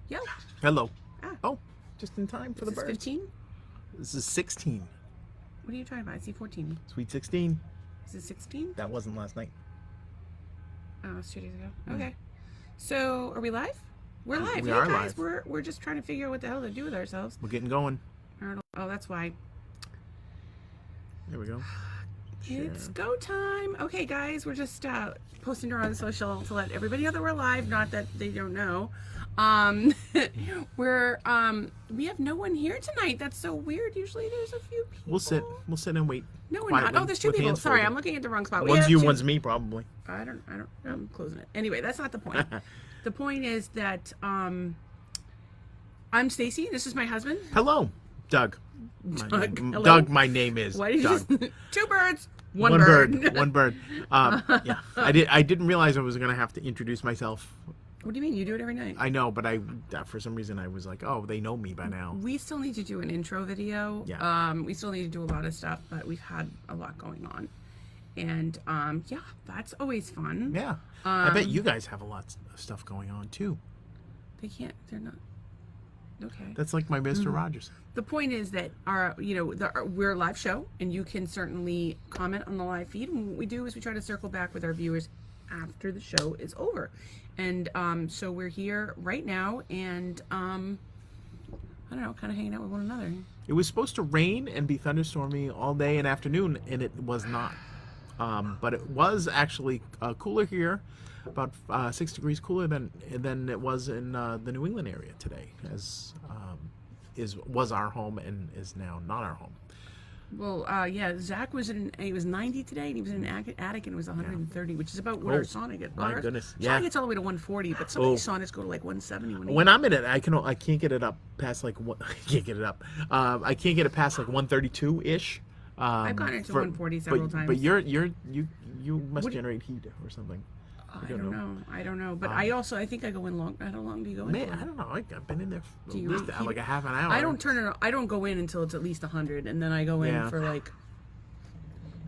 Yo. Hello. Ah. Oh, just in time for the Is this birds. 15? This is 16. What are you talking about? I see 14. Sweet 16. Is this 16? That wasn't last night. Oh, it's 2 days ago. Okay. So, are we live? We're live. We Hey, are guys, live. We're just trying to figure out what the hell to do with ourselves. We're getting going. Oh, that's why. There we go. It's go time. Okay, guys, we're just posting her on social to let everybody know that we're live. Not that they don't know. We have no one here tonight. That's so weird. Usually there's a few people. We'll sit and wait. No, we're quietly not. Oh, there's 2 with people. hands Sorry, folded. I'm looking at the wrong spot. One's you, one's me, probably. I'm closing it. Anyway, that's not the point. The point is that I'm Stacy. This is my husband. Hello, Doug. Doug, hello. Doug, my name is Why did you Doug. just 2 birds, one bird. One bird. Yeah, I didn't realize I was gonna have to introduce myself. What do you mean? You do it every night. I know, but for some reason I was like, oh, they know me by now. We still need to do an intro video. Yeah. We still need to do a lot of stuff, but we've had a lot going on. And yeah, that's always fun. Yeah. I bet you guys have a lot of stuff going on too. They're not. Okay. That's like my Mr. Rogers. The point is that we're a live show, and you can certainly comment on the live feed. And what we do is we try to circle back with our viewers after the show is over. And so we're here right now, and I don't know, kind of hanging out with one another. It was supposed to rain and be thunderstormy all day and afternoon, and it was not. But it was actually cooler here, about 6 degrees cooler than it was in the New England area today, as was our home and is now not our home. Well, yeah, Zach was he was 90 today, and he was in an attic, and it was 130, which is about what our sauna gets. My goodness, Sauna gets all the way to 140, but some of these saunas go to like 170. 180. When I'm in it, I can't get it up past like I can't get it up. I can't get it past like 132 ish. I've gotten into 140 several times. But you must generate heat or something. I don't know. But I think I go in long. How long do you go in? Man, I don't know. I've been in there for Do at you least reheat like it? a half an hour. I don't go in until it's at least 100, and then I go in Yeah. for like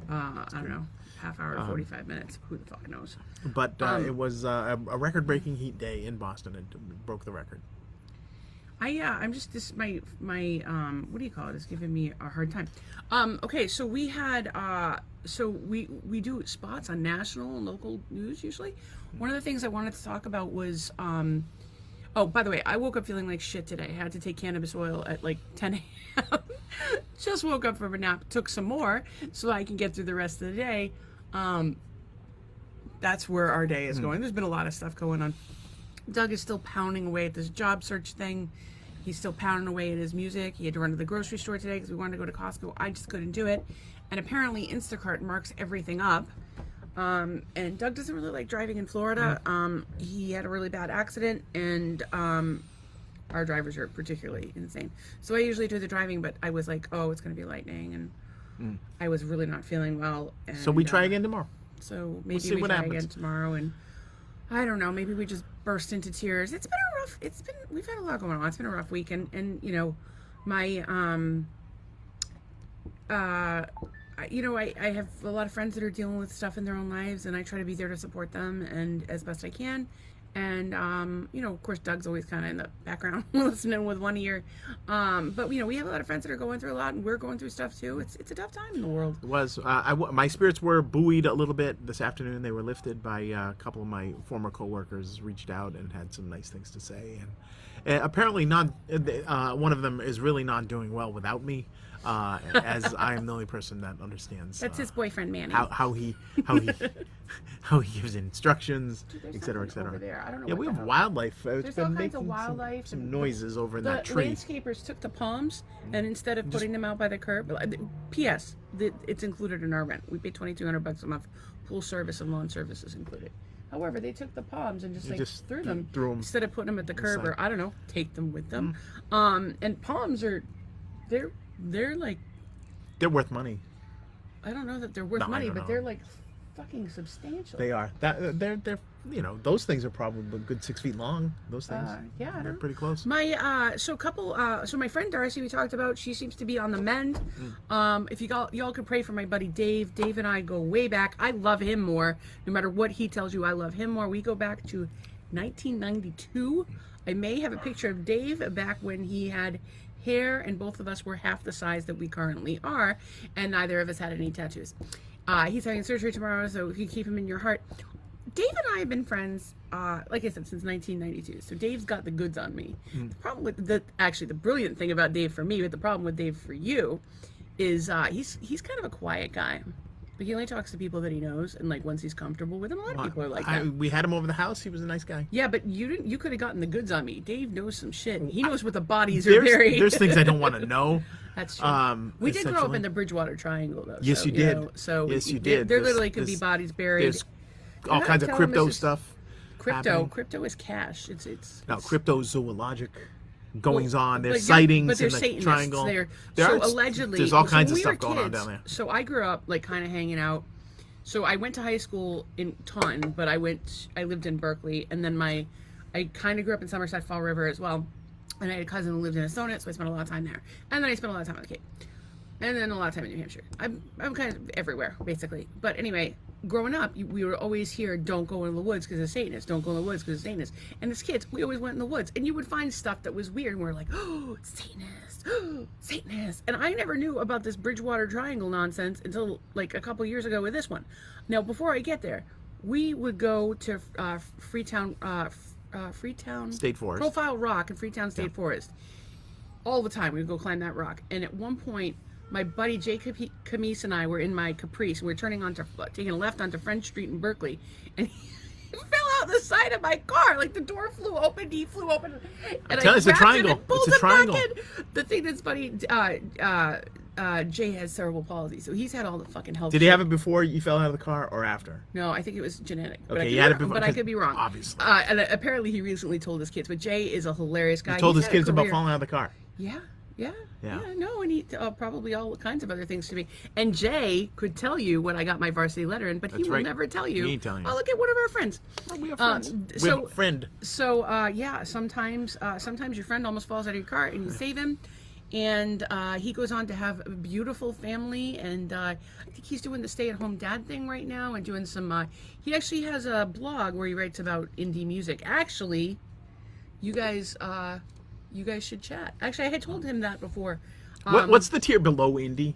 I don't know, half hour, 45 minutes. Who the fuck knows? But it was a record-breaking heat day in Boston. It broke the record. I'm just my what do you call it? It's giving me a hard time. Okay, so we had we do spots on national and local news usually. One of the things I wanted to talk about was oh, by the way, I woke up feeling like shit today. I had to take cannabis oil at like 10 a.m. Just woke up from a nap, took some more so I can get through the rest of the day. That's where our day is going. There's been a lot of stuff going on. Doug is still pounding away at this job search thing. He's still pounding away at his music. He had to run to the grocery store today because we wanted to go to Costco. I just couldn't do it. And apparently Instacart marks everything up. And Doug doesn't really like driving in Florida. He had a really bad accident, and our drivers are particularly insane. So I usually do the driving, but I was like, oh, it's going to be lightning. And I was really not feeling well. And, So we try again tomorrow. So maybe see we what try happens. again tomorrow, and I don't know, maybe we just burst into tears. We've had a lot going on. It's been a rough week, and you know, my I have a lot of friends that are dealing with stuff in their own lives, and I try to be there to support them and as best I can. And you know, of course, Doug's always kind of in the background listening with one ear. But you know, we have a lot of friends that are going through a lot, and we're going through stuff too. It's a tough time in the world. It was my spirits were buoyed a little bit this afternoon. They were lifted by a couple of my former coworkers reached out and had some nice things to say, and apparently not one of them is really not doing well without me, as I am the only person that understands. That's his boyfriend Manny. How he gives instructions, Dude, etc., something over etc. there. I don't know. Yeah, what we the have hell. wildlife. It's There's been all kinds making of wildlife. some noises over in The that tree. landscapers took the palms, and instead of putting them out by the curb, P.S. It's included in our rent. We pay $2,200 a month. Pool service and lawn service is included. However, they took the palms and just threw them instead of putting them at the curb, or I don't know, take them with them. And palms are, they're like, They're worth money. I don't know that they're worth No, I money, don't but know. they're like fucking substantial. They are. They're you know, those things are probably a good 6 feet long. Those things. Yeah, I don't they're know. pretty close. My so my friend Darcy we talked about, she seems to be on the mend. If y'all could pray for my buddy Dave. Dave and I go way back. I love him more. No matter what he tells you, I love him more. We go back to 1992. I may have a picture of Dave back when he had hair and both of us were half the size that we currently are, and neither of us had any tattoos. He's having surgery tomorrow, so if you keep him in your heart. Dave and I have been friends, like I said, since 1992. So Dave's got the goods on me. The problem with the brilliant thing about Dave for me, but the problem with Dave for you, is he's kind of a quiet guy. But he only talks to people that he knows, and like once he's comfortable with them, a lot of people are like that. We had him over the house. He was a nice guy. Yeah, but you could have gotten the goods on me. Dave knows some shit. He knows what the bodies are buried. There's things I don't want to know. That's true. We did grow up in the Bridgewater Triangle, though. Yes, so, you did. Yes, you did. There literally could be bodies buried. There's all kinds of crypto stuff. Crypto is cash. It's cryptozoologic goings on. There's but sightings they're in the Satanists. triangle. So allegedly, there's all kinds of we were stuff going on kids, down there. So I grew up like kind of hanging out. So I went to high school in Taunton, but I lived in Berkeley, and then I kind of grew up in Somerset Fall River as well. And I had a cousin who lived in Astonet, so I spent a lot of time there. And then I spent a lot of time on the Cape. And then a lot of time in New Hampshire. I'm kind of everywhere, basically. But anyway, growing up, we were always here, don't go in the woods because of Satanists. Don't go in the woods because of Satanists. And as kids, we always went in the woods. And you would find stuff that was weird. And we're like, oh, Satanists. Oh, Satanists. And I never knew about this Bridgewater Triangle nonsense until like a couple years ago with this one. Now, before I get there, we would go to Freetown State Forest. Profile Rock and Freetown State Forest. All the time. We would go climb that rock. And at one point, my buddy Jacob Camise and I were in my Caprice. We were taking a left onto French Street in Berkeley, and he fell out the side of my car. Like the door flew open, he flew open, and it's a triangle. It's a triangle. The thing that's funny, Jay has cerebral palsy, so he's had all the fucking health. Did he have it before you fell out of the car or after? No, I think it was genetic. Okay, he had it before. But I could be wrong. Obviously. And apparently he recently told his kids. But Jay is a hilarious guy. He told his kids about falling out of the car. Yeah, no, and he probably all kinds of other things to me. And Jay could tell you when I got my varsity letter in, but he will never tell you. He ain't telling you. Oh, look at one of our friends. Oh, we have friends. We have a friend. So, sometimes your friend almost falls out of your car and you save him. And he goes on to have a beautiful family, and I think he's doing the stay-at-home dad thing right now and doing some... he actually has a blog where he writes about indie music. Actually, you guys should chat. Actually, I had told him that before. What's the tier below indie?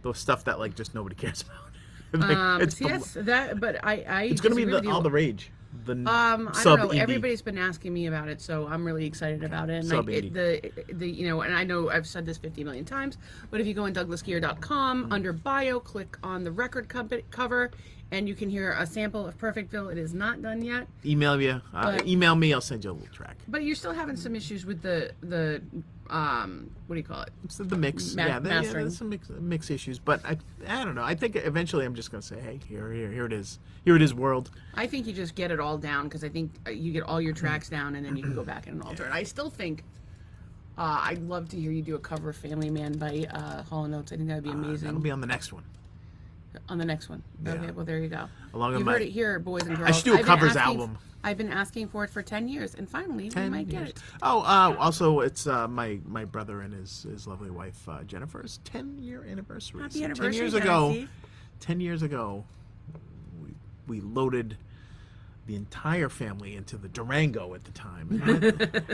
Those stuff that like just nobody cares about. It's that. But it's going to be all the rage. I don't know. Everybody's been asking me about it, so I'm really excited about it. And and I know I've said this 50 million times, but if you go on DouglasGear.com under bio, click on the record cover, and you can hear a sample of Perfectville. It is not done yet. Email me. I'll send you a little track. But you're still having some issues with the what do you call it? It's the mix. Mastering. There's some mix issues, but I don't know. I think eventually I'm just gonna say, hey, here it is. Here it is, world. I think you just get it all down because I think you get all your tracks down and then you can go back and alter it. I still think I'd love to hear you do a cover of Family Man by Hall & Oates. I think that would be amazing. That'll be on the next one. On the next one. Yeah. Okay, well there you go. You've heard it here, boys and girls. I should do a covers album. I've been asking for it for 10 years, and finally we might get it. Oh, also it's my brother and his lovely wife Jennifer's 10-year anniversary. Happy so anniversary, 10 years ago, we loaded the entire family into the Durango at the time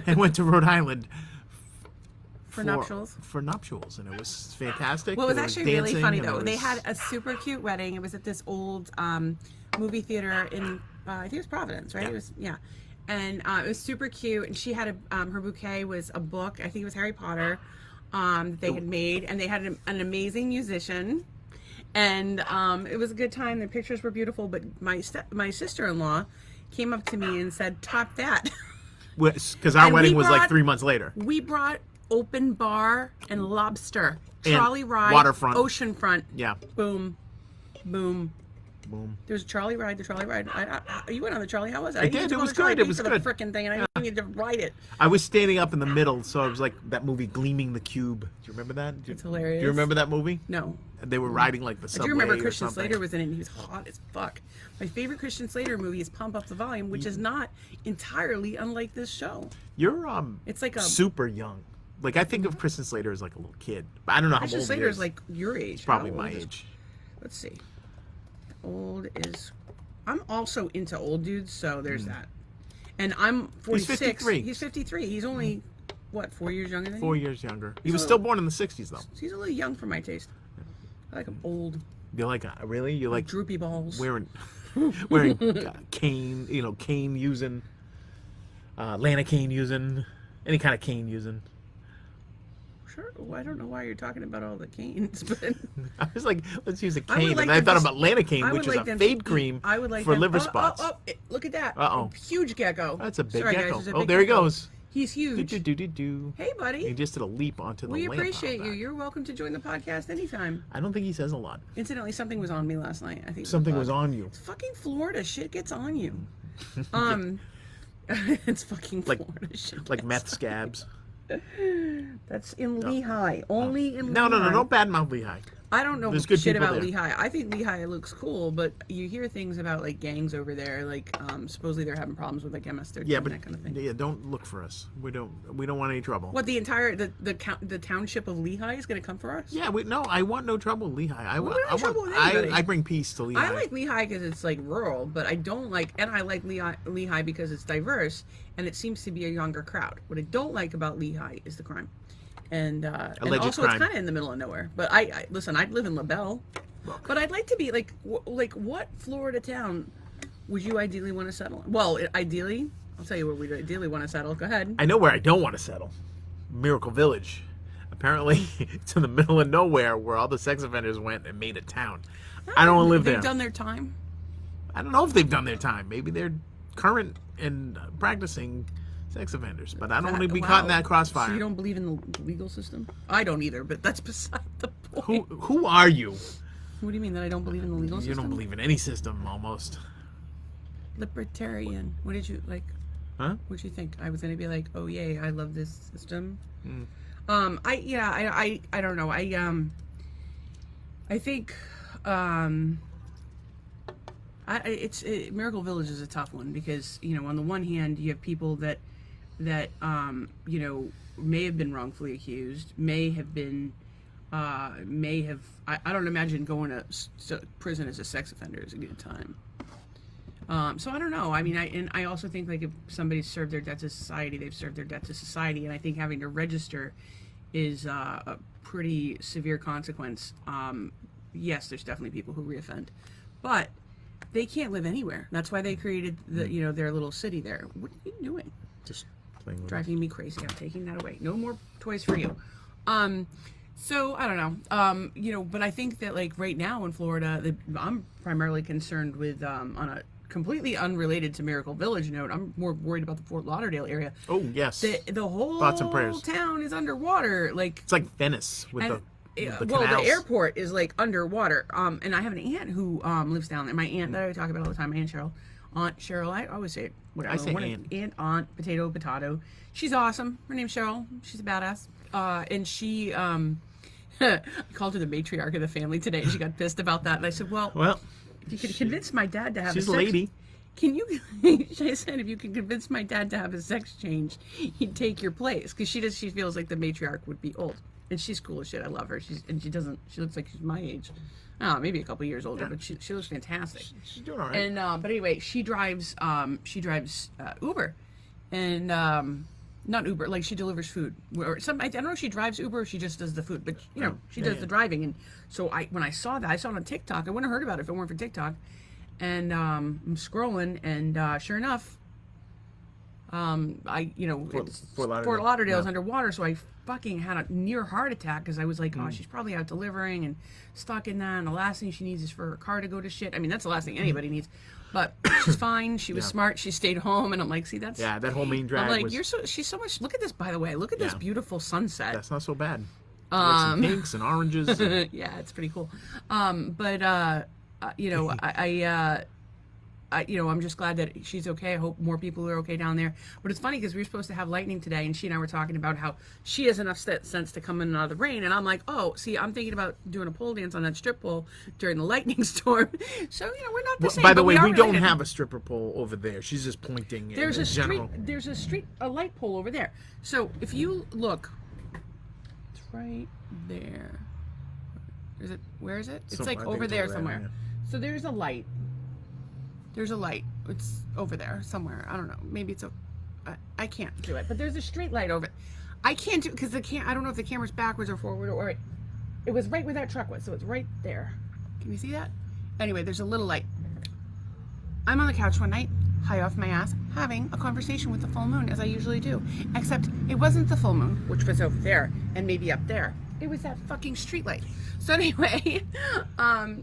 and went to Rhode Island for nuptials, and it was fantastic. Well, it was actually really funny though. They had a super cute wedding. It was at this old movie theater in I think it was Providence, right? Yeah. And it was super cute. And she had her bouquet was a book. I think it was Harry Potter that they had made, and they had an amazing musician. And it was a good time. The pictures were beautiful. But my sister-in-law came up to me and said, "Top that," because our wedding was like 3 months later. We brought open bar and lobster, trolley ride, waterfront, oceanfront. Yeah. Boom, boom. Boom. There was a trolley ride. You went on the trolley. How was it? I did. It was good. It was good. The frickin' thing, and I didn't need to ride it. I was standing up in the middle, so it was like that movie Gleaming the Cube. Do you remember that? It's hilarious. Do you remember that movie? No. They were riding like the subway. I do remember Christian or Slater was in it. And he was hot as fuck. My favorite Christian Slater movie is Pump Up the Volume, which is not entirely unlike this show. You're it's like a super young. Like I think of Christian Slater as like a little kid, but I don't know how old he is. Christian Slater is like your age. It's probably my age. Let's see. Old is. I'm also into old dudes, so there's that. And I'm 46. 53. He's 53. He's only, what, 4 years younger than 4 you? years younger. He was still born in the 60s, though. He's a little young for my taste. I like him old, You like, really? You like droopy balls. wearing cane, cane using, Lana cane using, any kind of cane using. Sure. Well, I don't know why you're talking about all the canes, but I was like, let's use a I would cane. like And I them thought to- about Lana cane, I would which is like a them to fade eat- cream I would like for them- liver oh, spots. Look at that. Uh-oh. Huge gecko. That's a big Sorry, gecko. Guys, there's a Oh, big there he gecko. goes. He's huge. Do. Hey, buddy. He just did a leap onto the We lamp appreciate out you. back. You're welcome to join the podcast anytime. I don't think he says a lot. Incidentally, something was on me last night. I think Something was on you. It's fucking Florida. Shit gets on you. It's fucking Like- Florida. Shit Like gets meth scabs. That's in Lehigh. Only in No, Lehigh. don't badmouth Lehigh. I don't know There's good shit people about there. Lehigh. I think Lehigh looks cool, but you hear things about like gangs over there. Like supposedly they're having problems with like MS-13 Yeah, and but that kind of thing. yeah, don't look for us. We don't want any trouble. What the entire the township of Lehigh is going to come for us? Yeah, I want no trouble with Lehigh. I We don't have trouble with I anybody. bring peace to Lehigh. I like Lehigh because it's like rural, but I don't like, and I like Lehigh because it's diverse and it seems to be a younger crowd. What I don't like about Lehigh is the crime, and also crime. it's kind of in the middle of nowhere. But I listen, I'd live in LaBelle, but I'd like to be like what Florida town would you ideally want to settle in? Well, ideally, I'll tell you where we ideally want to settle. Go ahead. I know where I don't want to settle. Miracle Village. Apparently, it's in the middle of nowhere where all the sex offenders went and made a town. I don't want to live there. They've done their time. I don't know if they've done their time. Maybe they're current and practicing sex offenders, but I don't want to be caught in that crossfire. So you don't believe in the legal system? I don't either, but that's beside the point. Who are you? What do you mean that I don't believe in the legal You system? don't believe in any system, almost. Libertarian. What did you like? Huh? What'd you think? I was gonna be like, oh yay, I love this system. I don't know. I think Miracle Village is a tough one because on the one hand you have people that may have been wrongfully accused, may have I don't imagine going to prison as a sex offender is a good time. So I don't know. I mean, I also think like if somebody's served their debt to society, they've served their debt to society, and I think having to register is a pretty severe consequence. Yes, there's definitely people who reoffend, but they can't live anywhere. That's why they created their little city there. What are you doing? Just playing with Driving me crazy. I'm taking that away. No more toys for you. So I don't know. But I think that like right now in Florida, I'm primarily concerned with on a completely unrelated to Miracle Village note. I'm more worried about the Fort Lauderdale area. Oh yes. The whole Thoughts and prayers. town is underwater. Like It's like Venice with the well, canals. the airport is like underwater. And I have an aunt who lives down there. My aunt that I talk about all the time, my Aunt Cheryl. I always say it. Whatever. I say aunt, potato. She's awesome. Her name's Cheryl. She's a badass. And she I called her the matriarch of the family today, and she got pissed about that. And I said, well, if you could convince my dad to have she's a a sex... lady. She said, if you could convince my dad to have a sex change, he'd take your place. Because she feels like the matriarch would be old. And she's cool as shit. I love her. She looks like she's my age. Maybe a couple years older, but she looks fantastic. She's doing all right. And but anyway, she drives Uber, and not Uber, like she delivers food. Or I don't know if she drives Uber or she just does the food, but she does the driving. And so when I saw that, I saw it on TikTok. I wouldn't have heard about it if it weren't for TikTok. And I'm scrolling, and sure enough, Fort Lauderdale's underwater, so I fucking had a near heart attack because I was like, oh, she's probably out delivering and stuck in that, and the last thing she needs is for her car to go to shit. I mean, that's the last thing anybody needs. But she's fine. She was smart. She stayed home, and I'm like, see, that's that whole main drag. I'm like, she's so much. Look at this, by the way. Look at this beautiful sunset. That's not so bad. Some pinks and oranges. Yeah, it's pretty cool. I'm just glad that she's okay. I hope more people are okay down there. But it's funny because we were supposed to have lightning today, and she and I were talking about how she has enough sense to come in and out of the rain. And I'm like, oh, see, I'm thinking about doing a pole dance on that strip pole during the lightning storm. So, we're not the same. By the way, we really don't have a stripper pole over there. She's just pointing There's in a general. There's a light pole over there. So if you look, it's right there. Where is it? It's like over there somewhere. So there's a light. There's a light. It's over there somewhere. I don't know. Maybe it's I can't do it. But there's a street light over it. I can't do it because I don't know if the camera's backwards or forward or it was right where that truck was. So it's right there. Can you see that? Anyway, there's a little light. I'm on the couch one night, high off my ass, having a conversation with the full moon, as I usually do. Except it wasn't the full moon, which was over there and maybe up there. It was that fucking street light. So anyway, I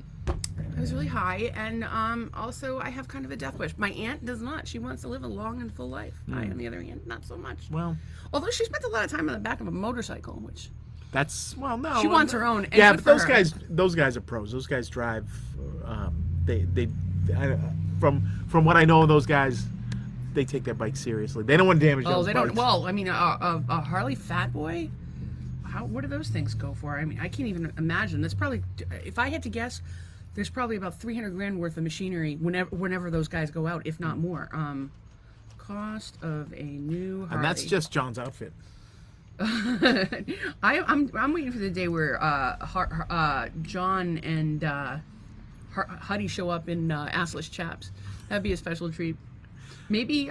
was really high, and also I have kind of a death wish. My aunt does not. She wants to live a long and full life. I, on the other hand, not so much. Well, although she spent a lot of time on the back of a motorcycle, which that's no. She wants her own. And yeah, good but for her. those guys are pros. Those guys drive. From what I know of those guys, they take their bikes seriously. They don't want to damage those they bikes. don't. Well, I mean, a Harley Fat Boy. What do those things go for? I mean, I can't even imagine. That's probably, if I had to guess, there's probably about 300 grand worth of machinery whenever those guys go out, if not more. Cost of a new Harley. And that's just John's outfit. I'm waiting for the day where John and Huddy show up in assless chaps. That'd be a special treat. Maybe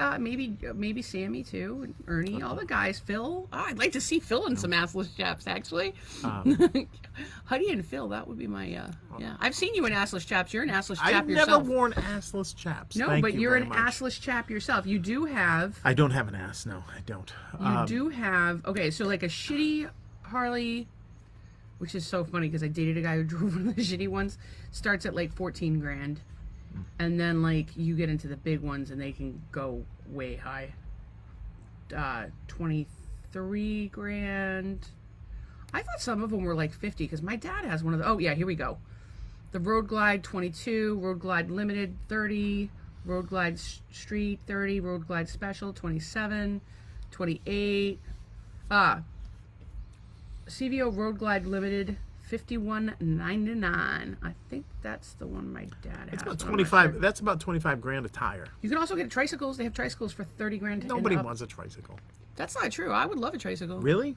Sammy too, and Ernie, all the guys. Phil, I'd like to see Phil in some assless chaps actually. Huddy and Phil, that would be my yeah. I've seen you in assless chaps. You're an assless chap I've yourself. never worn assless chaps. No, Thank but you you're very an much. assless chap yourself. You do have. I don't have an ass. No, I don't. You do have. Okay, so like a shitty Harley, which is so funny because I dated a guy who drove one of the shitty ones. Starts at like 14 grand. And then, like, you get into the big ones, and they can go way high. 23 grand. I thought some of them were like 50, because my dad has one of the... Oh, yeah, here we go. The Road Glide, 22. Road Glide Limited, 30. Road Glide Street, 30. Road Glide Special, 27. 28. CVO Road Glide Limited, $51.99. I think that's the one my dad has. It's about but I'm not 25. sure. That's about 25 grand a tire. You can also get tricycles. They have tricycles for 30 grand. and Nobody up. wants a tricycle. That's not true. I would love a tricycle. Really?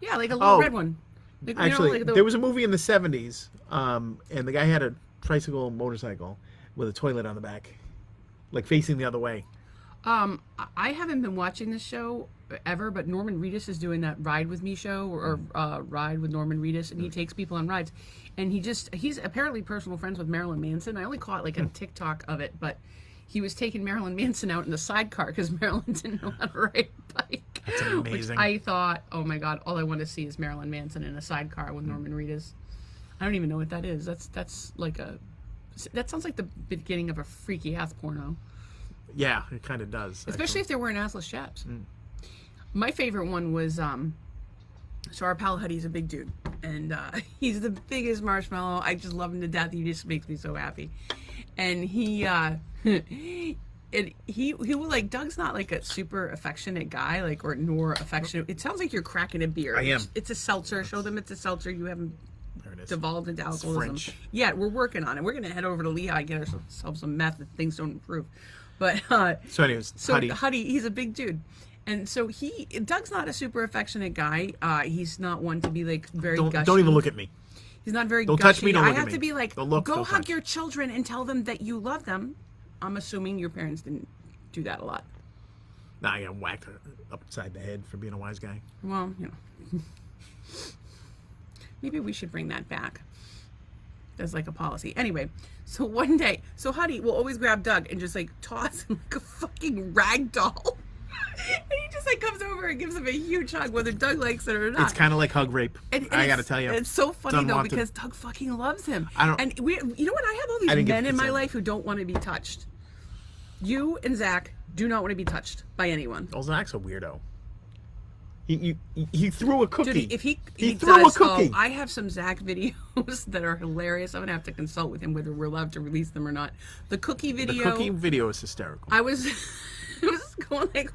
Yeah, like a little Oh, red one. Like, Actually, like the, there was a movie in the 70s, and the guy had a tricycle motorcycle with a toilet on the back, like facing the other way. I haven't been watching this show ever, but Norman Reedus is doing that Ride With Me show, or Ride with Norman Reedus, and he takes people on rides. And he's apparently personal friends with Marilyn Manson. I only caught like a TikTok of it, but he was taking Marilyn Manson out in the sidecar because Marilyn didn't know how to ride a bike. That's amazing. Which I thought, oh my God, all I want to see is Marilyn Manson in a sidecar with Norman Reedus. I don't even know what that is. That sounds like the beginning of a freaky ass porno. Yeah, it kind of does. Especially if they're wearing assless chaps. My favorite one was, so our pal Huddy's a big dude. And he's the biggest marshmallow. I just love him to death. He just makes me so happy. And he will, like, Doug's not like a super affectionate guy, like, or nor affectionate. It sounds like you're cracking a beer. I am. It's a seltzer. Show them it's a seltzer. You haven't There it is. devolved into alcoholism. French. Yeah, we're working on it. We're going to head over to Lehigh and get ourselves some meth if things don't improve. But So anyways, Huddy, he's a big dude. And so Doug's not a super affectionate guy. He's not one to be like very gushy. Don't even look at me. He's not very Don't gushy. touch me, don't I look at have me. to be like, Don't look, go don't hug touch. your children and tell them that you love them. I'm assuming your parents didn't do that a lot. Nah, I got whacked upside the head for being a wise guy. Well, maybe we should bring that back as like a policy. Anyway, so one day, Huddy will always grab Doug and just like toss him like a fucking rag doll. And he just like comes over and gives him a huge hug, whether Doug likes it or not. It's kind of like hug rape. I gotta tell you, it's so funny though unwanted. because Doug fucking loves him. I don't- And you know what? I have all I these didn't get men in my consent. life who don't want to be touched. You and Zach do not want to be touched by anyone. Oh, Zach's a weirdo. He threw a cookie. Dude, if he threw does, a cookie. I have some Zach videos that are hilarious. I'm gonna have to consult with him whether we're allowed to release them or not. The cookie The video. cookie video is hysterical. I was going like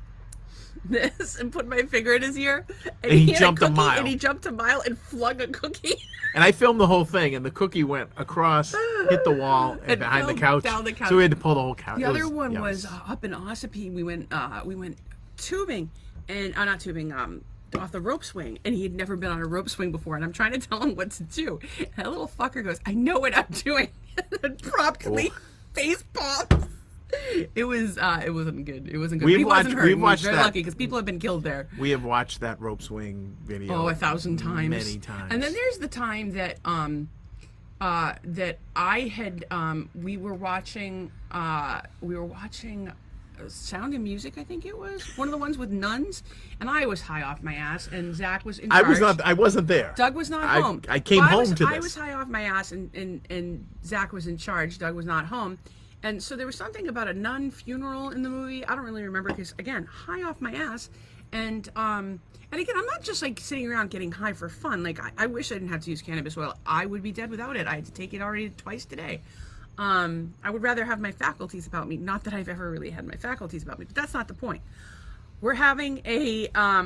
this and put my finger in his ear, And he had jumped a cookie, mile. And he jumped a mile and flung a cookie. And I filmed the whole thing, and the cookie went across, hit the wall, and behind the fell couch. down the couch. So we had to pull the whole couch. The It other one yeah, it was up in Ossipee. We went tubing, and not tubing, off the rope swing, and he had never been on a rope swing before. And I'm trying to tell him what to do, and that little fucker goes, "I know what I'm doing," and promptly face palms. It wasn't good. It wasn't good. We've He watched- wasn't hurt. we've He was watched very that. lucky because people have been killed there. We have watched that rope swing video. Oh, 1,000 times. Many times. And then there's the time that that I had we were watching Sound and Music, I think it was one of the ones with nuns, and I was high off my ass, and Zach was in charge. I wasn't there. Doug was not home. I came home to this. I was high off my ass, and Zach was in charge. Doug was not home. And so there was something about a nun funeral in the movie. I don't really remember because, again, high off my ass. And again, I'm not just like sitting around getting high for fun. Like, I wish I didn't have to use cannabis oil. I would be dead without it. I had to take it already twice today. I would rather have my faculties about me. Not that I've ever really had my faculties about me, but that's not the point. We're having a a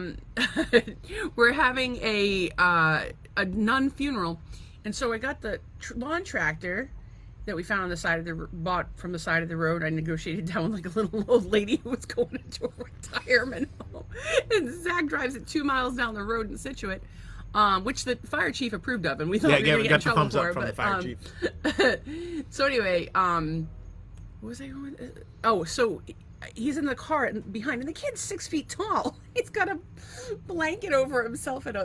nun funeral, and so I got the lawn tractor that we found on the side of the bought from the side of the road. I negotiated down with like a little old lady who was going into a retirement home, and Zach drives it 2 miles down the road in Situate, which the fire chief approved of, and we thought we were going to get in trouble thumbs up for. from the fire chief. So anyway, what was I going? Oh, so he's in the car behind, and the kid's 6 feet tall. He's got a blanket over himself and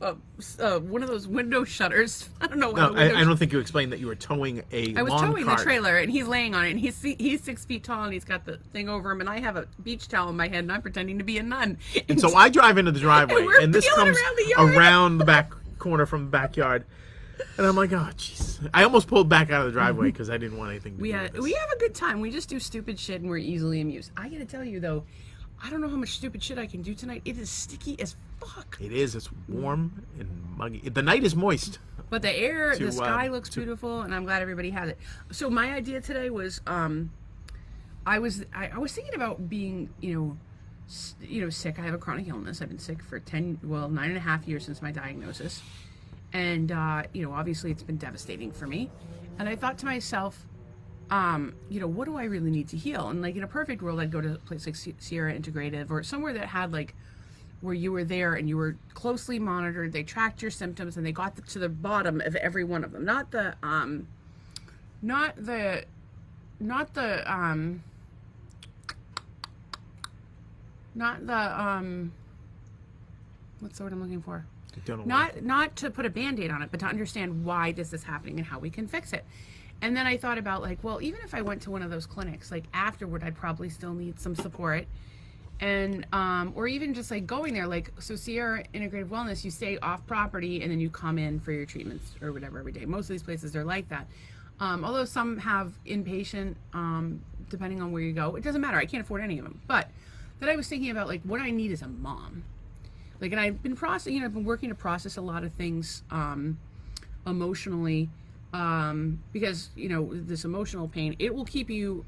one of those window shutters. I don't know. No, I don't think you explained that you were towing a I was lawn towing cart. the trailer, and he's laying on it, and he's 6 feet tall, and he's got the thing over him, and I have a beach towel in my head, and I'm pretending to be a nun. And so I drive into the driveway, we're and this peeling comes around the yard. around the back corner from the backyard, and I'm like, oh, jeez. I almost pulled back out of the driveway because I didn't want anything to do with this. We have a good time. We just do stupid shit, and we're easily amused. I gotta tell you, though, I don't know how much stupid shit I can do tonight. It is sticky as fuck. It is. It's warm and muggy. The night is moist. But the air, the sky looks to- beautiful, and I'm glad everybody has it. So my idea today was, I was thinking about being, sick. I have a chronic illness. I've been sick for 9.5 years since my diagnosis, and obviously it's been devastating for me. And I thought to myself, what do I really need to heal? And like in a perfect world, I'd go to a place like Sierra Integrative or somewhere that had like where you were there and you were closely monitored. They tracked your symptoms and they got to the bottom of every one of them. Not the what's the word I'm looking for? Not to put a Band-Aid on it, but to understand why this is happening and how we can fix it. And then I thought about like, well, even if I went to one of those clinics, like afterward, I'd probably still need some support. And, or even just like going there, like, so Sierra Integrative Wellness, you stay off property and then you come in for your treatments or whatever every day. Most of these places are like that. Although some have inpatient, depending on where you go, it doesn't matter. I can't afford any of them. But then I was thinking about like what I need as a mom. Like, and I've been I've been working to process a lot of things, emotionally, because, this emotional pain, it will keep you,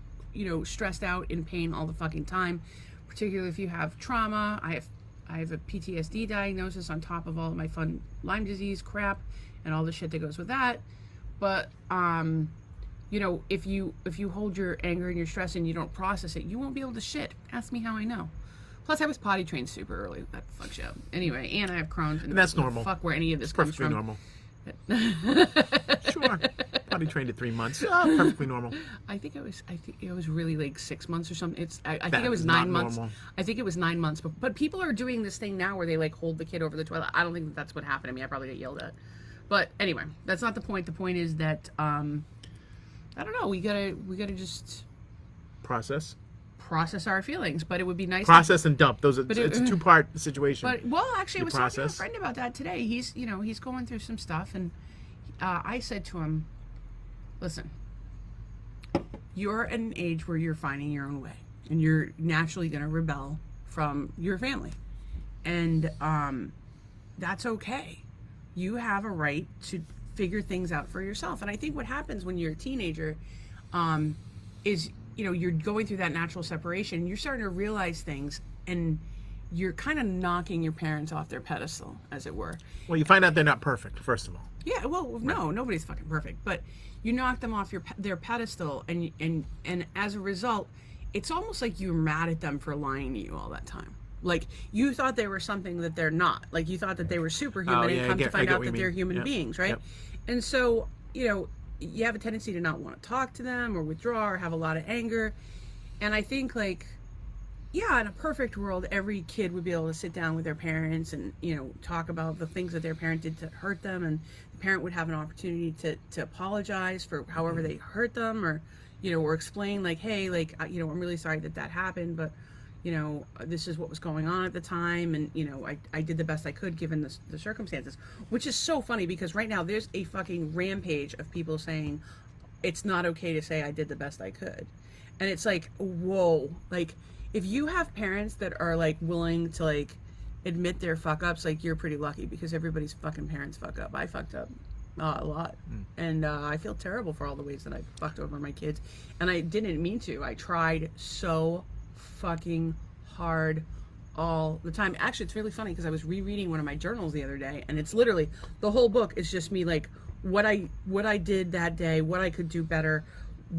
stressed out in pain all the fucking time, particularly if you have trauma. I have a PTSD diagnosis on top of all of my fun Lyme disease crap and all the shit that goes with that. But, if you hold your anger and your stress and you don't process it, you won't be able to shit. Ask me how I know. Plus, I was potty trained super early. That fucks you up. Anyway, and I have Crohn's. And that's normal. Fuck where any of this comes from. Normal. Sure. Potty trained at 3 months. Perfectly normal. I think it was really like 6 months or something. I think it was is 9 not months. normal. I think it was 9 months. But people are doing this thing now where they like hold the kid over the toilet. I don't think that's what happened to me. I probably get yelled at. But anyway, that's not the point. The point is that I don't know. We gotta just Process our feelings. But it would be nice. Process and dump. It's a 2-part situation. But actually, I was talking to a process. friend about that today. He's going through some stuff, and I said to him, "Listen, you're at an age where you're finding your own way, and you're naturally going to rebel from your family, and that's okay. You have a right to figure things out for yourself." And I think what happens when you're a teenager is, you're going through that natural separation. You're starting to realize things, and you're kind of knocking your parents off their pedestal, as it were. Well, you find out they're not perfect, first of all. Yeah, well, no, nobody's fucking perfect, but you knock them off their pedestal, and as a result, it's almost like you're mad at them for lying to you all that time. Like, you thought they were something that they're not. Like, you thought that they were superhuman, and come to find out that they're human beings, right? Yep. And so, you have a tendency to not want to talk to them or withdraw or have a lot of anger. And I think, like, yeah, in a perfect world, every kid would be able to sit down with their parents and, you know, talk about the things that their parent did to hurt them, and the parent would have an opportunity to apologize for however they hurt them, or, you know, or explain, like, hey, like, you know, I'm really sorry that happened, but, you know, this is what was going on at the time, and, you know, I did the best I could given the circumstances, which is so funny because right now there's a fucking rampage of people saying it's not okay to say I did the best I could. And it's like, whoa, like, if you have parents that are, like, willing to, like, admit their fuck ups, like, you're pretty lucky, because everybody's fucking parents fuck up. I fucked up a lot. And I feel terrible for all the ways that I fucked over my kids. And I didn't mean to. I tried so fucking hard all the time. Actually, it's really funny because I was rereading one of my journals the other day, and it's literally, the whole book is just me, like, what I did that day, what I could do better,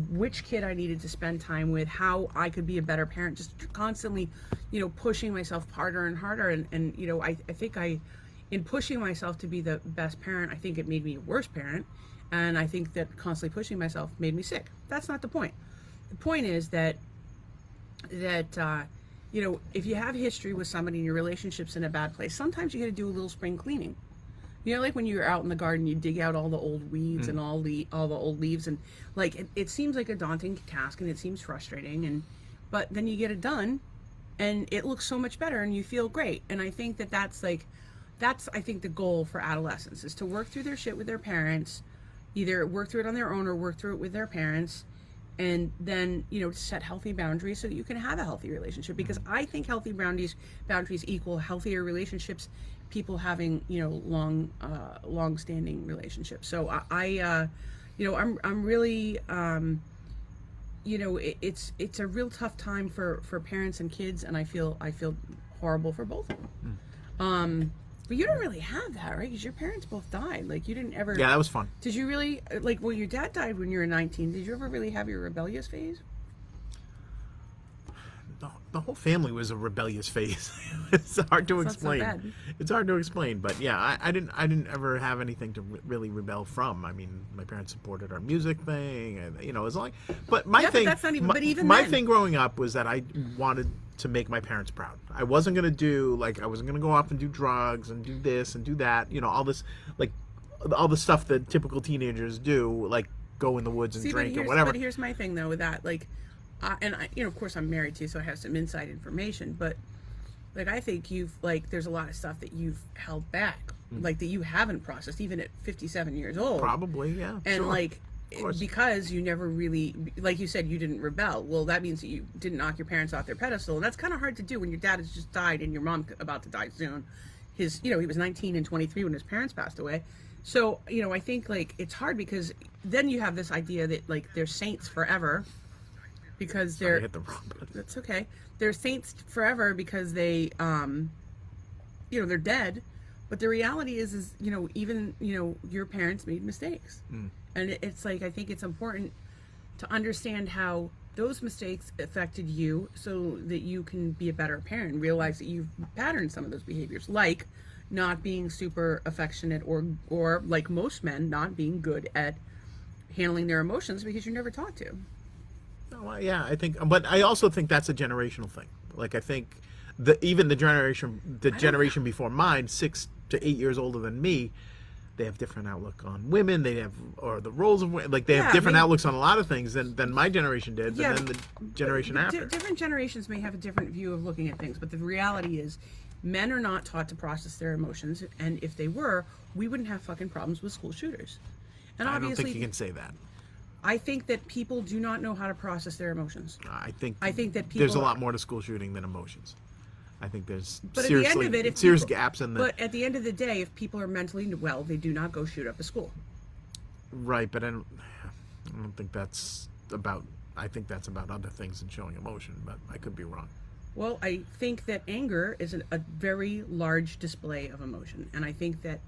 which kid I needed to spend time with, how I could be a better parent, just constantly, you know, pushing myself harder and harder. And you know, I think in pushing myself to be the best parent, I think it made me a worse parent. And I think that constantly pushing myself made me sick. That's not the point. The point is that you know, if you have history with somebody and your relationship's in a bad place, sometimes you got to do a little spring cleaning. You know, like when you're out in the garden, you dig out all the old weeds and all the old leaves, and, like, it seems like a daunting task, and it seems frustrating, but then you get it done, and it looks so much better, and you feel great. And I think that's I think the goal for adolescents is to work through their shit with their parents, either work through it on their own or work through it with their parents, and then, you know, set healthy boundaries so that you can have a healthy relationship. Because I think healthy boundaries equal healthier relationships, people having, you know, long-standing relationships. So I you know, I'm really, you know, it's a real tough time for parents and kids, and I feel horrible for both of them. But you don't really have that, right? Because your parents both died. Like, you didn't ever. Yeah, that was fun. Did you really, like, well, your dad died when you were 19. Did you ever really have your rebellious phase? The whole family was a rebellious phase. It's hard to explain. Not so bad. It's hard to explain, but yeah, I didn't ever have anything to really rebel from. I mean, my parents supported our music thing, and, you know, as long. But my thing, but that's not even. But even my then. thing growing up was that I wanted to make my parents proud. I wasn't gonna do, like, I wasn't gonna go off and do drugs and do this and do that. You know, all this, like, all the stuff that typical teenagers do, like go in the woods and drink or whatever. But here's my thing though with that, like. And I, you know, of course, I'm married too, so I have some inside information. But, like, I think there's a lot of stuff that you've held back, like, that you haven't processed, even at 57 years old. Probably, yeah. And sure. like, because you never really, like you said, you didn't rebel. Well, that means that you didn't knock your parents off their pedestal, and that's kind of hard to do when your dad has just died and your mom about to die soon. You know, he was 19 and 23 when his parents passed away. So, you know, I think, like, it's hard because then you have this idea that, like, they're saints forever. Because Sorry, I hit the wrong button. That's okay. They're saints forever because they, you know, they're dead. But the reality is, you know, even, you know, your parents made mistakes. And it's like, I think it's important to understand how those mistakes affected you so that you can be a better parent and realize that you've patterned some of those behaviors, like not being super affectionate or like most men, not being good at handling their emotions because you're never taught to. Well, yeah, I think, but I also think that's a generational thing. Like, I think even the generation before mine, 6 to 8 years older than me, they have different outlook on women. They have, or the roles of women. Like, they have different outlooks on a lot of things than my generation did, and then the generation after. Different generations may have a different view of looking at things, but the reality is, men are not taught to process their emotions, and if they were, we wouldn't have fucking problems with school shooters. And I obviously, don't think you can say that. I think that people do not know how to process their emotions. I think that people there's a lot more to school shooting than emotions. I think there's but serious gaps in the. But at the end of the day, if people are mentally well, they do not go shoot up a school. Right, but I don't think that's about. I think that's about other things than showing emotion, but I could be wrong. Well, I think that anger is a very large display of emotion, and I think that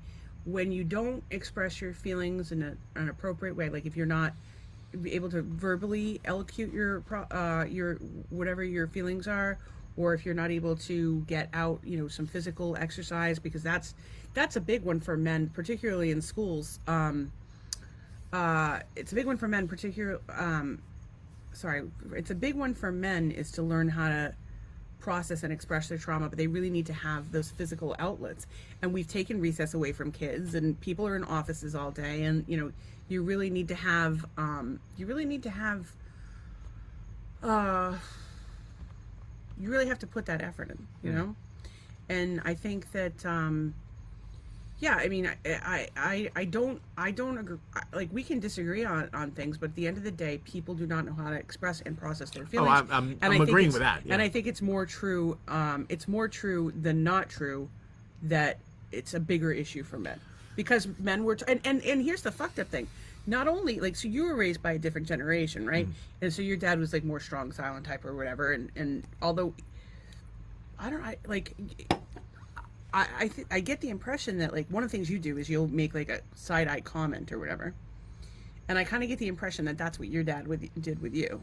when you don't express your feelings in an appropriate way, like if you're not able to verbally elocute your whatever your feelings are, or if you're not able to get out, you know, some physical exercise, because that's a big one for men, particularly in schools. It's a big one for men, particularly it's a big one for men is to learn how to process and express their trauma, but they really need to have those physical outlets. And we've taken recess away from kids, and people are in offices all day, and you really need to have you really have to put that effort in, and I think that yeah, I mean, I don't agree. Like, we can disagree on things, but at the end of the day, people do not know how to express and process their feelings. Oh, I'm agreeing with that. Yeah. And I think it's more true. It's more true than not true that it's a bigger issue for men, because men were. And here's the fucked up thing. Not only, like, so you were raised by a different generation, right? And so your dad was like more strong, silent type or whatever. And although I get the impression that, like, one of the things you do is you'll make like a side eye comment or whatever, and I kind of get the impression that that's what your dad did with you.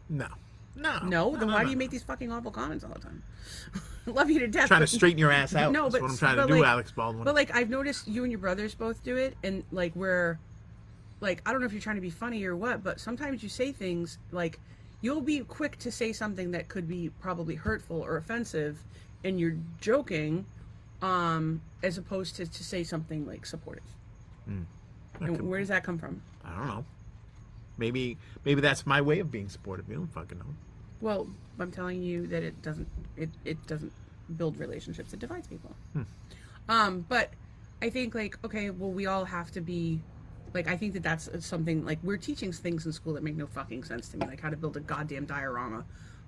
No. Then why do you make these fucking awful comments all the time? Love you to death. Trying to straighten your ass out. No, that's what I'm trying to do, like, Alex Baldwin. But like, I've noticed you and your brothers both do it, and like, we're like, I don't know if you're trying to be funny or what, but sometimes you say things like, you'll be quick to say something that could be probably hurtful or offensive, and you're joking, as opposed to say something like supportive. And where does that come from? I don't know. Maybe that's my way of being supportive. You don't fucking know. Well, I'm telling you that it doesn't build relationships. It divides people. But I think, like, okay, well, we all have to be, like, I think that that's something, like, we're teaching things in school that make no fucking sense to me, like how to build a goddamn diorama,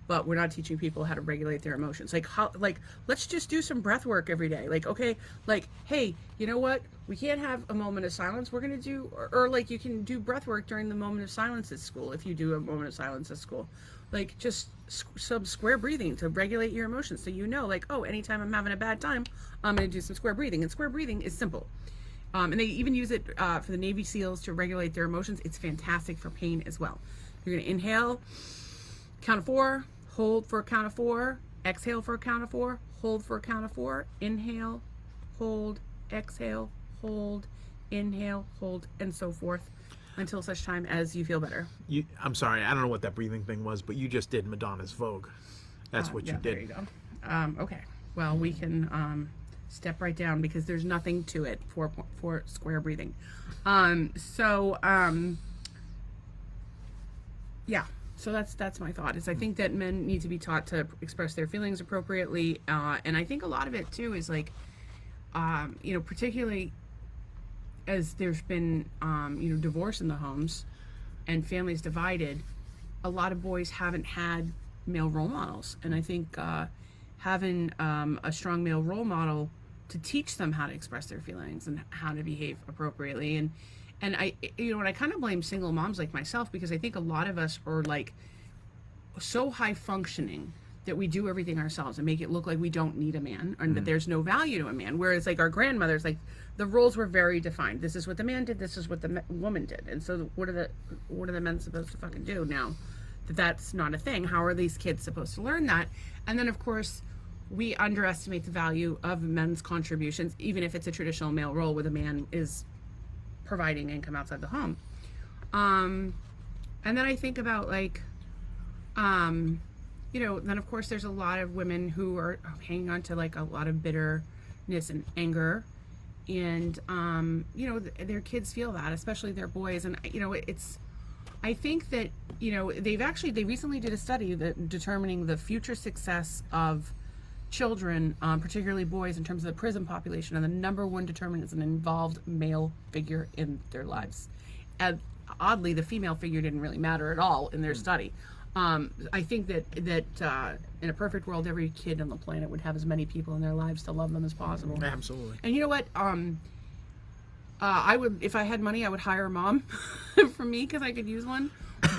but we're not teaching people how to regulate their emotions. Like, how, like, let's just do some breath work every day. Like, okay, like, hey, you know what? We can't have a moment of silence. We're going to do, or like, you can do breath work during the moment of silence at school. If you do a moment of silence at school, like, just some square breathing to regulate your emotions. So, like, oh, anytime I'm having a bad time, I'm going to do some square breathing. And square breathing is simple. And they even use it for the Navy SEALs to regulate their emotions. It's fantastic for pain as well. You're going to inhale, count of 4, hold for a count of 4, exhale for a count of 4, hold for a count of 4, inhale, hold, exhale, hold, inhale, hold, and so forth until such time as you feel better. I'm sorry, I don't know what that breathing thing was, but you just did Madonna's Vogue. That's what you did. There you go. Okay. Well, we can step right down because there's nothing to it for square breathing. Yeah. So that's my thought. Is I think that men need to be taught to express their feelings appropriately, and I think a lot of it too is like, particularly as there's been divorce in the homes and families divided, a lot of boys haven't had male role models, and I think having a strong male role model to teach them how to express their feelings and how to behave appropriately. And I kind of blame single moms like myself, because I think a lot of us are like so high functioning that we do everything ourselves and make it look like we don't need a man, and that there's no value to a man. Whereas like our grandmothers, like the roles were very defined. This is what the man did. This is what the woman did. And so what are the men supposed to fucking do now that that's not a thing? How are these kids supposed to learn that? And then of course we underestimate the value of men's contributions, even if it's a traditional male role where the man is providing income outside the home. And then I think about like, then of course there's a lot of women who are hanging on to like a lot of bitterness and anger, and their kids feel that, especially their boys. And I think that they recently did a study that determining the future success of children, particularly boys, in terms of the prison population, and the number one determinant is an involved male figure in their lives. And oddly, the female figure didn't really matter at all in their study. I think that in a perfect world, every kid on the planet would have as many people in their lives to love them as possible. Absolutely. And you know what? I would, if I had money, I would hire a mom for me, because I could use one.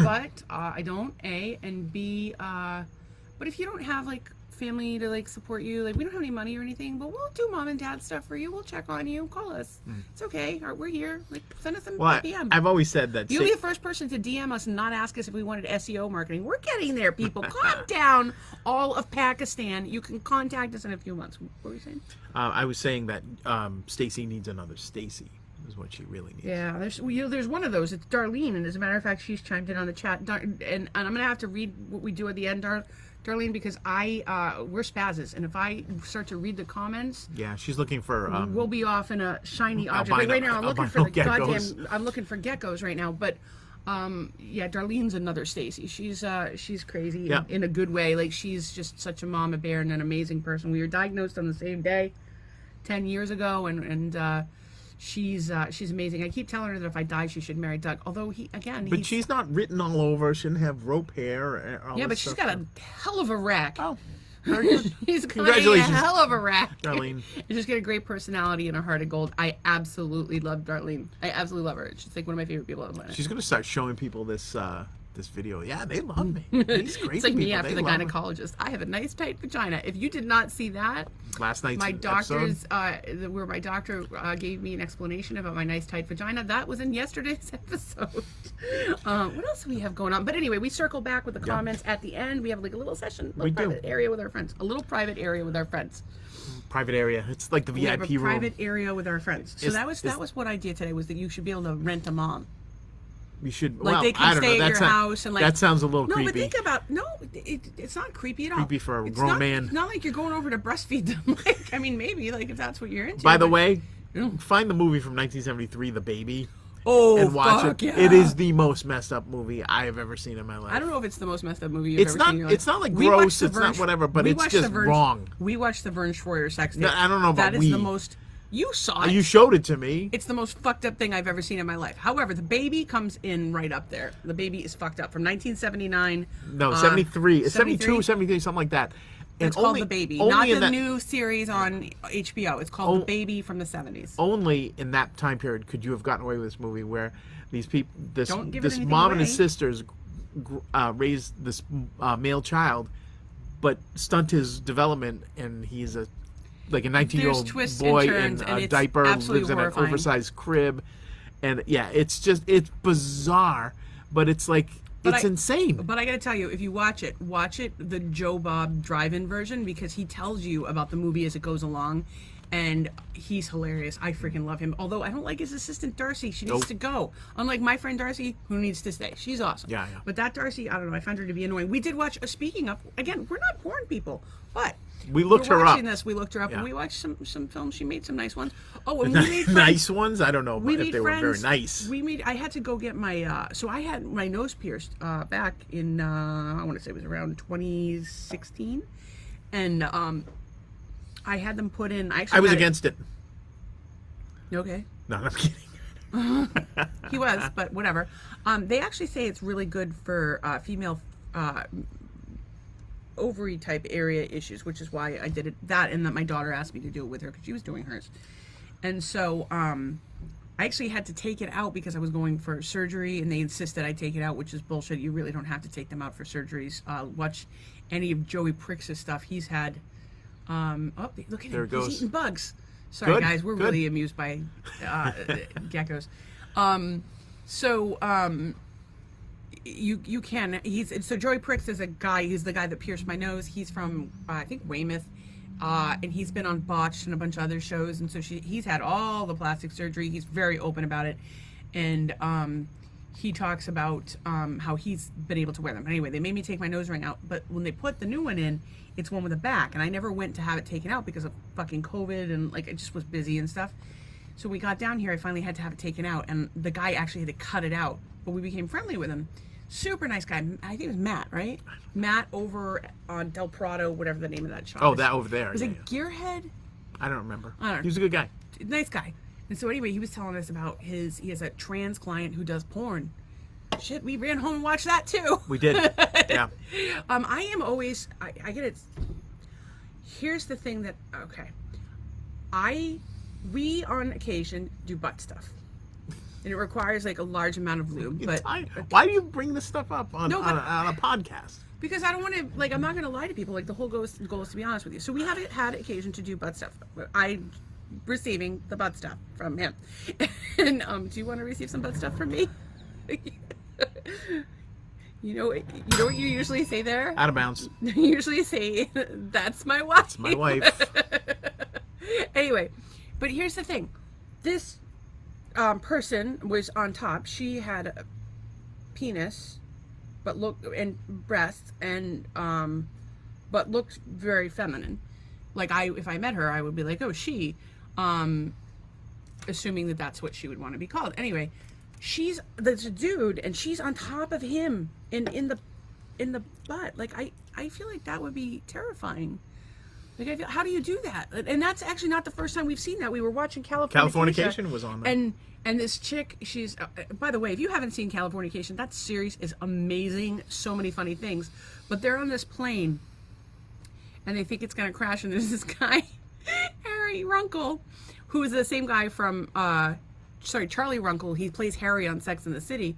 But I don't. A, and B. But if you don't have like family to like support you, like we don't have any money or anything, but we'll do mom and dad stuff for you. We'll check on you. Call us. It's okay. We're here. Like, send us some DM. I've always said that you'll be the first person to DM us and not ask us if we wanted SEO marketing. We're getting there, people. Calm down, all of Pakistan. You can contact us in a few months. What were you saying? I was saying that Stacy needs another Stacy. is what she really needs. Yeah, there's one of those. It's Darlene, and as a matter of fact, she's chimed in on the chat. And I'm gonna have to read what we do at the end, Darlene, because we're spazzes, and if I start to read the comments, yeah, she's looking for. We'll be off in a shiny object. Like right now, I'm looking for the goddamn. I'm looking for geckos right now, but. Yeah, Darlene's another Stacy. She's crazy in a good way. Like, she's just such a mama bear and an amazing person. We were diagnosed on the same day 10 years ago, and she's amazing. I keep telling her that if I die, she should marry Doug. Although but she's not written all over. She didn't have rope hair. Yeah, but she's got a hell of a rack. Oh, very good. He's got Congratulations, a hell of a rack. Darlene. She's got a great personality and a heart of gold. I absolutely love Darlene. I absolutely love her. She's like one of my favorite people on the planet. She's gonna start showing people this video. Yeah, they love me. These crazy It's like me people, after they the love me. gynecologist. I have a nice tight vagina. If you did not see that, Last night's my doctor's episode. where my doctor gave me an explanation about my nice tight vagina, that was in yesterday's episode. What else do we have going on? But anyway, we circle back with the comments at the end. We have like a little session, a private area with our friends. A little private area with our friends. Private area. It's like the We VIP have a room. private area with our friends. So that was what I did today, was that you should be able to rent a mom. You should. Like, well, they can I don't stay know. at That your house and like. that sounds a little No, creepy. but think about it's not creepy at all. Creepy for a It's grown man. It's not like you're going over to breastfeed them. Like, I mean, maybe like if that's what you're into. By the but- way, Yeah. find the movie from 1973, The Baby, Oh, and watch fuck it. yeah. It is the most messed up movie I have ever seen in my life. I don't know if it's the most messed up movie you've It's ever not. seen in your life. It's not like We gross. watched the It's not Vern- whatever. But we it's watched just the Vern- wrong. We watched the Vern Troyer sex tape. No, I don't know about That is we. the most. You saw it. You showed it to me. It's the most fucked up thing I've ever seen in my life. However, The Baby comes in right up there. The Baby is fucked up from 1979. No, 73. It's 73? 72, 73, something like that. And It's called The Baby, only not in the that- new series on HBO. It's called The Baby from the 70s. Only in that time period could you have gotten away with this movie where these people, Don't give this anything mom and away. his sisters raised this male child, but stunt his development, and he's a 19-year-old twists boy and in turns, and a it's diaper, absolutely lives in an horrifying. oversized crib, and yeah, it's bizarre, but it's like it's insane. But I gotta tell you, if you watch it the Joe Bob drive-in version, because he tells you about the movie as it goes along, and he's hilarious. I freaking love him. Although I don't like his assistant Darcy. She needs to go. Unlike my friend Darcy, who needs to stay. She's awesome. Yeah. But that Darcy, I don't know. I find her to be annoying. We did watch. Speaking of, again, we're not porn people, but We looked her watching up. this. We looked her up, Yeah. and we watched some films. She made some nice ones. Oh, and we made friends. Nice ones. I don't know We if made they were very friends. nice. I had to go get my so I had my nose pierced back in I want to say it was around 2016, and I had them put in. I was against it. Okay. No, I'm kidding. He was, but whatever. They actually say it's really good for female ovary type area issues, which is why I did it. That, and that my daughter asked me to do it with her because she was doing hers. And so I actually had to take it out because I was going for surgery, and they insisted I take it out, which is bullshit. You really don't have to take them out for surgeries. Watch any of Joey Prix's stuff. He's had. Oh, look at There him. it goes. He's eating bugs. Sorry, Good, guys. We're good. really amused by geckos. You can. So Joey Prix is a guy. He's the guy that pierced my nose. He's from I think Weymouth, and he's been on Botched and a bunch of other shows. And so he's had all the plastic surgery. He's very open about it, and he talks about how he's been able to wear them. But anyway, they made me take my nose ring out, but when they put the new one in, it's one with a back, and I never went to have it taken out because of fucking COVID, and like I just was busy and stuff. So we got down here, I finally had to have it taken out, and the guy actually had to cut it out, but we became friendly with him. Super nice guy. I think it was Matt, right? Matt over on Del Prado, whatever the name of that shop Oh, is. that over there. Was yeah, it Gearhead? I don't remember. I don't know. He was a good guy. Nice guy. And so anyway, he was telling us about he has a trans client who does porn. Shit, we ran home and watched that too. We did. Yeah. I am always, I get it. Here's the thing that, okay. We on occasion do butt stuff. And it requires like a large amount of lube. But Why do you bring this stuff up on No, but- a podcast? because I don't want to, like, I'm not going to lie to people. Like, the whole goal is to be honest with you. So we have had occasion to do butt stuff. I receiving the butt stuff from him. And do you want to receive some butt stuff from me? You know what you usually say there? Out of bounds. You usually say, that's my wife. It's my wife. Anyway, but here's the thing. This, person was on top. She had a penis, but and breasts, and but looked very feminine. Like if I met her, I would be like, oh, she, assuming that that's what she would want to be called. Anyway, there's a dude, and she's on top of him in the butt. Like I feel like that would be terrifying. Like how do you do that? And that's actually not the first time we've seen that. We were watching Californication was on there. And this chick, she's by the way, if you haven't seen Californication, that series is amazing. So many funny things. But they're on this plane, and they think it's gonna crash, and there's this guy, Harry Runkle, who is the same guy from Charlie Runkle. He plays Harry on Sex and the City.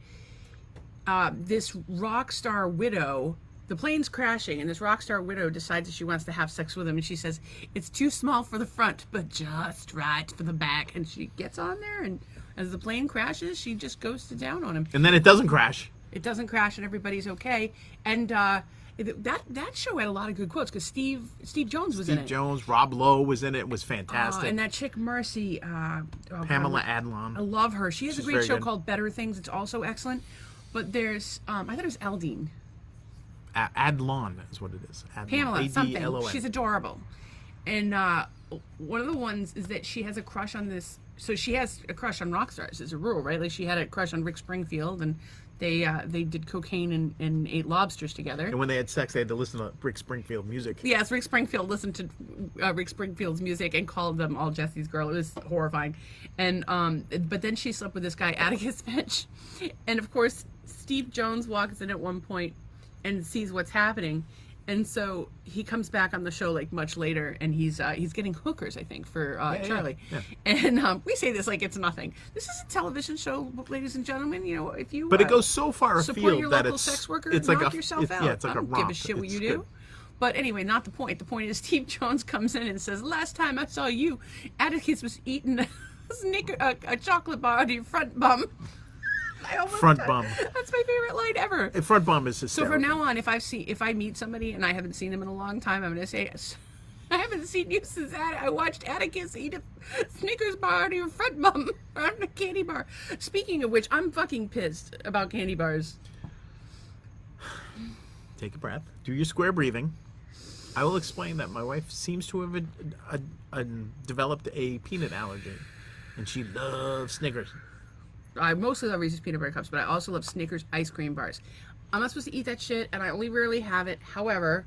This rock star widow, the plane's crashing, and this rock star widow decides that she wants to have sex with him, and she says it's too small for the front, but just right for the back. And she gets on there, and as the plane crashes, she just goes to down on him. And then it doesn't crash. It doesn't crash, and everybody's okay. And that show had a lot of good quotes because Steve Jones was in it. Steve Jones, Rob Lowe was in it. It was fantastic. And that chick Mercy, Pamela Adlon. I love her. She's a great show good. called Better Things. It's also excellent. But there's, I thought it was Eldine. Adlon is what it is. Adlon. Pamela something. A-D-L-O-N. She's adorable. And one of the ones is that she has a crush on this. So she has a crush on rock stars as a rule, right? Like she had a crush on Rick Springfield, and they did cocaine and ate lobsters together. And when they had sex, they had to listen to Rick Springfield music. Yes, Rick Springfield listened to Rick Springfield's music and called them all Jesse's girl. It was horrifying. And but then she slept with this guy Atticus Finch, and of course Steve Jones walks in at one point and sees what's happening, and so he comes back on the show like much later, and he's getting hookers, I think, for Charlie. Yeah. And we say this like it's nothing. This is a television show, ladies and gentlemen. You know, if you But it goes so far support afield your that local it's sex worker, it's knock like yourself out. Yeah, it's like I don't a romp. give a shit what It's you do. good. But anyway, not the point. The point is Steve Jones comes in and says, "Last time I saw you, Atticus was eating a chocolate bar on your front bum." Front bum. That's my favorite line ever. Front bum is So hysterical. from now on, if I meet somebody and I haven't seen them in a long time, I'm going to say, "I haven't seen you since I watched Atticus eat a Snickers bar on your front bum on a candy bar." Speaking of which, I'm fucking pissed about candy bars. Take a breath. Do your square breathing. I will explain that my wife seems to have developed a peanut allergy, and she loves Snickers. I mostly love Reese's peanut butter cups, but I also love Snickers ice cream bars. I'm not supposed to eat that shit, and I only rarely have it. However,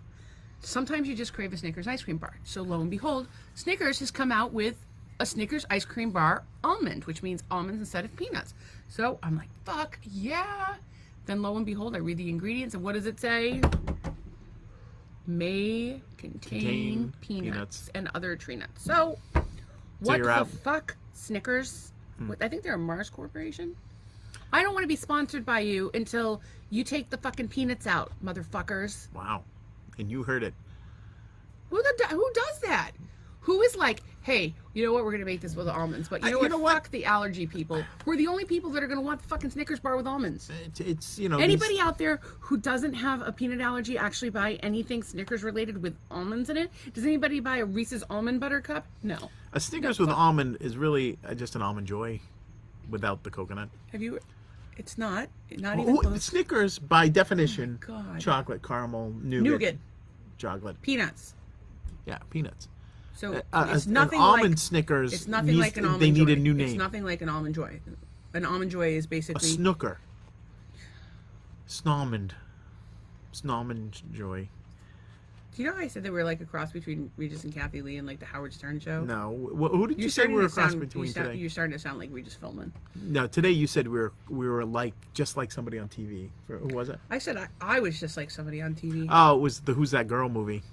sometimes you just crave a Snickers ice cream bar. So lo and behold, Snickers has come out with a Snickers ice cream bar almond, which means almonds instead of peanuts. So I'm like, fuck yeah. Then lo and behold, I read the ingredients, and what does it say? May contain peanuts and other tree nuts. So what you're the out. fuck, Snickers? I think they're a Mars Corporation. I don't want to be sponsored by you until you take the fucking peanuts out, motherfuckers. Wow. And you heard it. Who does that? Who is like, hey, you know what? We're going to make this with almonds. But you know what? Fuck the allergy people. We're the only people that are going to want the fucking Snickers bar with almonds. It's Anybody out there who doesn't have a peanut allergy actually buy anything Snickers related with almonds in it? Does anybody buy a Reese's almond butter cup? No. A Snickers with almond is really just an Almond Joy without the coconut. Have you? It's not even close. Snickers, by definition, God. chocolate, caramel, Nougat. chocolate. Peanuts. Yeah, peanuts. So it's nothing an almond like Snickers. It's nothing like an almond They joy. need a new name. It's nothing like an almond joy. An almond joy is A basically snooker. Snalmond Joy. Do you know how I said that we're like a cross between Regis and Kathy Lee and like the Howard Stern show? No, who did you say we were a cross between today? You're starting to sound like Regis Philbin. No, today you said we were like just like somebody on TV. Who was it? I said I was just like somebody on TV. Oh, it was the Who's That Girl movie.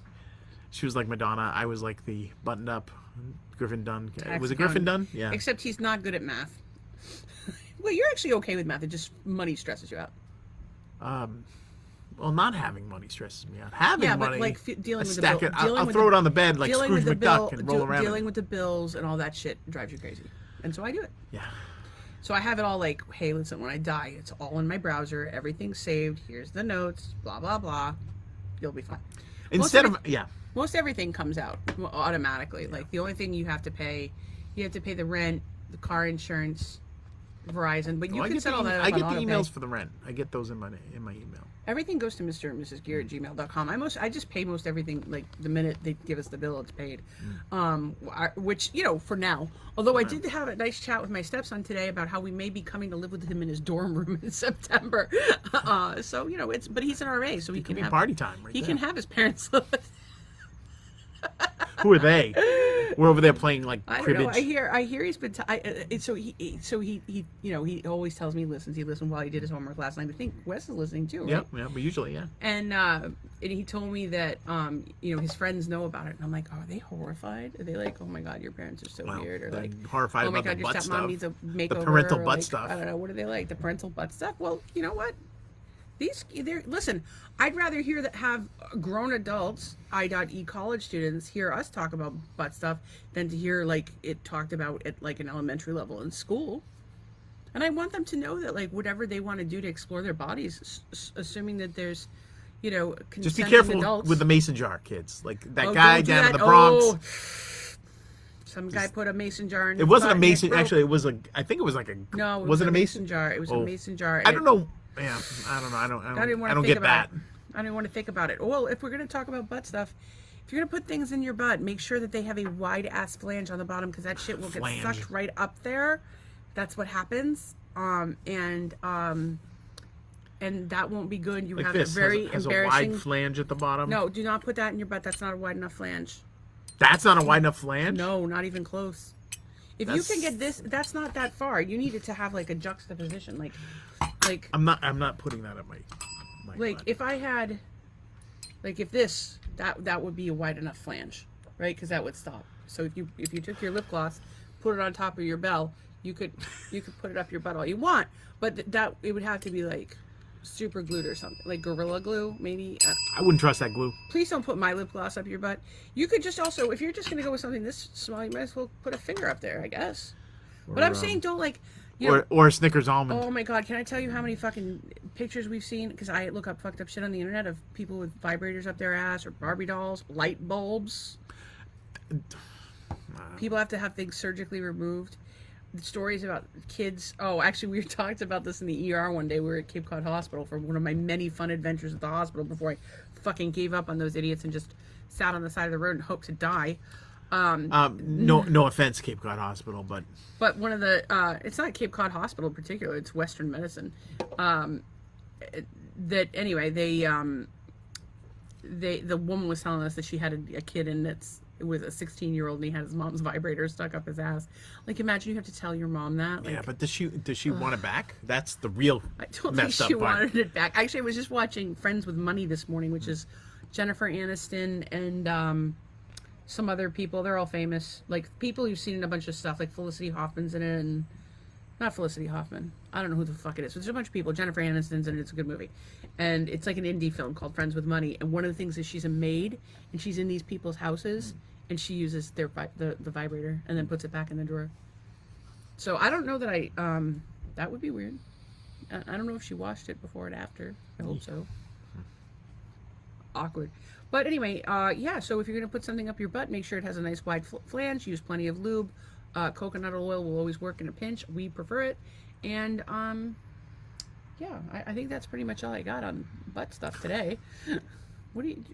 She was like Madonna. I was like the buttoned up Griffin Dunn. Was it Griffin Dunn? Yeah. Except he's not good at math. Well, you're actually okay with math. It just money stresses you out. Well, not having money stresses me out. Having money, but like dealing with the stack bill, it. I'll throw it on the bed like Scrooge McDuck and roll around. Dealing with the bills and all that shit drives you crazy, and so I do it. Yeah. So I have it all like, hey, listen, when I die, it's all in my browser. Everything's saved. Here's the notes. Blah blah blah. You'll be fine. Most everything comes out automatically. Yeah. Like the only thing you have to pay the rent, the car insurance, Verizon, but you Well, can set all that up I on get the autopay. emails for the rent. I get those in my email. Everything goes to Mr. and Mrs. Gear at gmail.com. I just pay most everything like the minute they give us the bill, it's paid. Which, for now. Although I did have a nice chat with my stepson today about how we may be coming to live with him in his dorm room in September. So, but he's an RA, so he can be have party time right He there. can have his parents live with. Who are they? We're over there playing like I don't cribbage. know. I hear he's been. So he always tells me he listens. He listened while he did his homework last night. I think Wes is listening too, right? Yeah, but usually, yeah. And he told me that his friends know about it, and I'm like, are they horrified? Are they like, oh my god, your parents are so weird, or they're like horrified oh my about god, the your butt stepmom stuff. needs a makeover, The parental or, butt like, stuff. I don't know, what do they like? The parental butt stuff. Well, you know what? Listen, I'd rather hear that have grown adults, I.E. college students, hear us talk about butt stuff than to hear like it talked about at like an elementary level in school. And I want them to know that like whatever they want to do to explore their bodies, assuming that there's, Just be consenting careful adults. with the mason jar, kids. Like that Oh, guy don't do down in that. the Bronx. Oh. Some guy put a mason jar in. It his wasn't butt a and it mason. broke. Actually, it was I think it was like a. No, it was it a mason? jar. It was Oh. a mason jar. I don't know. Yeah, I don't know. I didn't want I to don't think get about that. it. I didn't want to think about it. Well, if we're going to talk about butt stuff, if you're going to put things in your butt, make sure that they have a wide ass flange on the bottom, because that shit will get Flange. sucked right up there. That's what happens. And that won't be good. You Like have this a very has a embarrassing. wide flange at the bottom. No, do not put that in your butt. That's not a wide enough flange. That's not a wide enough flange. No, not even close. If you can get this, that's not that far. You need it to have like a juxtaposition, like. I'm not putting that at my Like butt. if I had, like if this, that would be a wide enough flange, right? Because that would stop. So if you took your lip gloss, put it on top of your bell, you could put it up your butt all you want, but that it would have to be like super glued or something, like Gorilla Glue maybe. I wouldn't trust that glue. Please don't put my lip gloss up your butt. You could just also, if you're just gonna go with something this small, you might as well put a finger up there, I guess. But I'm saying don't like. Or a Snickers almond. Oh my god, can I tell you how many fucking pictures we've seen? Because I look up fucked up shit on the internet of people with vibrators up their ass, or Barbie dolls, light bulbs. People have to have things surgically removed. The stories about kids. Oh, actually, we talked about this in the ER one day. We were at Cape Cod Hospital for one of my many fun adventures at the hospital before I fucking gave up on those idiots and just sat on the side of the road and hoped to die. No offense, Cape Cod Hospital, but one of the it's not Cape Cod Hospital in particular, it's Western medicine. That anyway, the woman was telling us that she had a kid, and it was a 16-year-old, and he had his mom's vibrator stuck up his ass. Like, imagine you have to tell your mom that. Like, yeah. But does she want it back? That's the real I don't think messed she up part. wanted it back. Actually, I was just watching Friends with Money this morning, which is Jennifer Aniston and some other people. They're all famous, like people you've seen in a bunch of stuff, like Felicity Hoffman's in it, and not Felicity Hoffman, I don't know who the fuck it is, but there's a bunch of people. Jennifer Aniston's in it. It's a good movie, and it's like an indie film called Friends with Money, and one of the things is she's a maid, and she's in these people's houses, and she uses the vibrator and then puts it back in the drawer. So I don't know that that would be weird. I don't know if she washed it before and after. I hope so. Awkward. But anyway, yeah, so if you're going to put something up your butt, make sure it has a nice wide flange. Use plenty of lube. Coconut oil will always work in a pinch. We prefer it. And, yeah, I think that's pretty much all I got on butt stuff today. What do you do?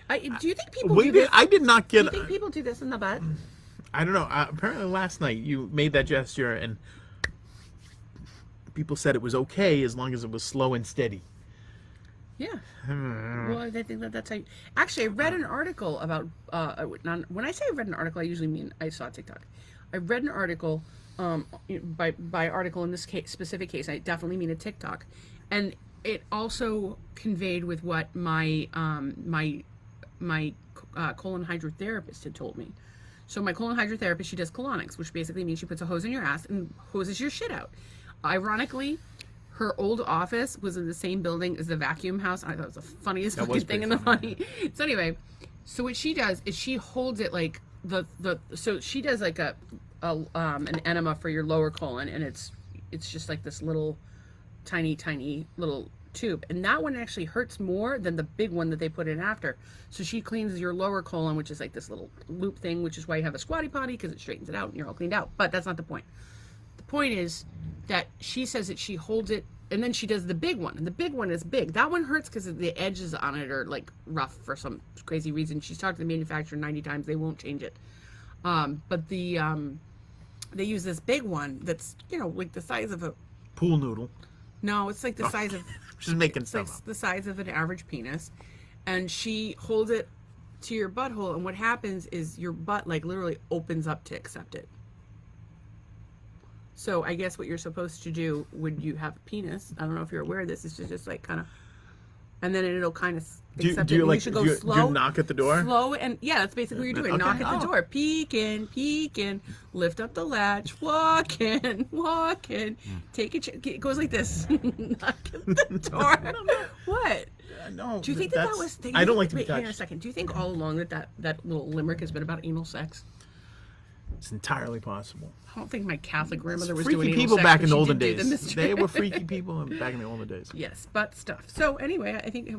Do you think people do this? I did not get. Do you think people do this in the butt? I don't know. Apparently, last night you made that gesture, and people said it was okay as long as it was slow and steady. Yeah. Well, I think that's how you... Actually, I read an article about... when I say I read an article, I usually mean I saw TikTok. I read an article, by article in this specific case, I definitely mean a TikTok. And it also conveyed with what my colon hydrotherapist had told me. So my colon hydrotherapist, she does colonics, which basically means she puts a hose in your ass and hoses your shit out. Ironically, her old office was in the same building as the vacuum house. I thought it was the funniest fucking thing in the funny. So anyway, so what she does is she holds it like so she does like an enema for your lower colon, and it's just like this little tiny little tube, and that one actually hurts more than the big one that they put in after. So she cleans your lower colon, which is like this little loop thing, which is why you have a squatty potty, because it straightens it out and you're all cleaned out. But that's not the point. The point is that she says that she holds it, and then she does the big one, and the big one is big. That one hurts because the edges on it are like rough for some crazy reason. She's talked to the manufacturer 90 times; they won't change it. But they use this big one that's like the size of a Pool noodle. no, it's like the size of Just making it's like stuff up. the size of an average penis, and she holds it to your butthole, and what happens is your butt like literally opens up to accept it. So I guess what you're supposed to do when you have a penis, I don't know if you're aware of this, is to just like kind of, and then it'll kind of accept Do it. you And like? you should go do slow. you knock at the door? Slow and yeah, that's basically what you're doing. Okay. Knock at the Oh. door, peek in, lift up the latch, walk in, take a. It goes like this. Knock at the door. What? No. Do you think that was? I don't like to be wait, hang on a touched. second. Do you think all along that little limerick has been about anal sex? It's entirely possible. I don't think my Catholic grandmother was Freaky doing anal people sex, back but in the she olden did do the days. mystery. They were freaky people back in the olden days. Yes, butt stuff. So anyway, I think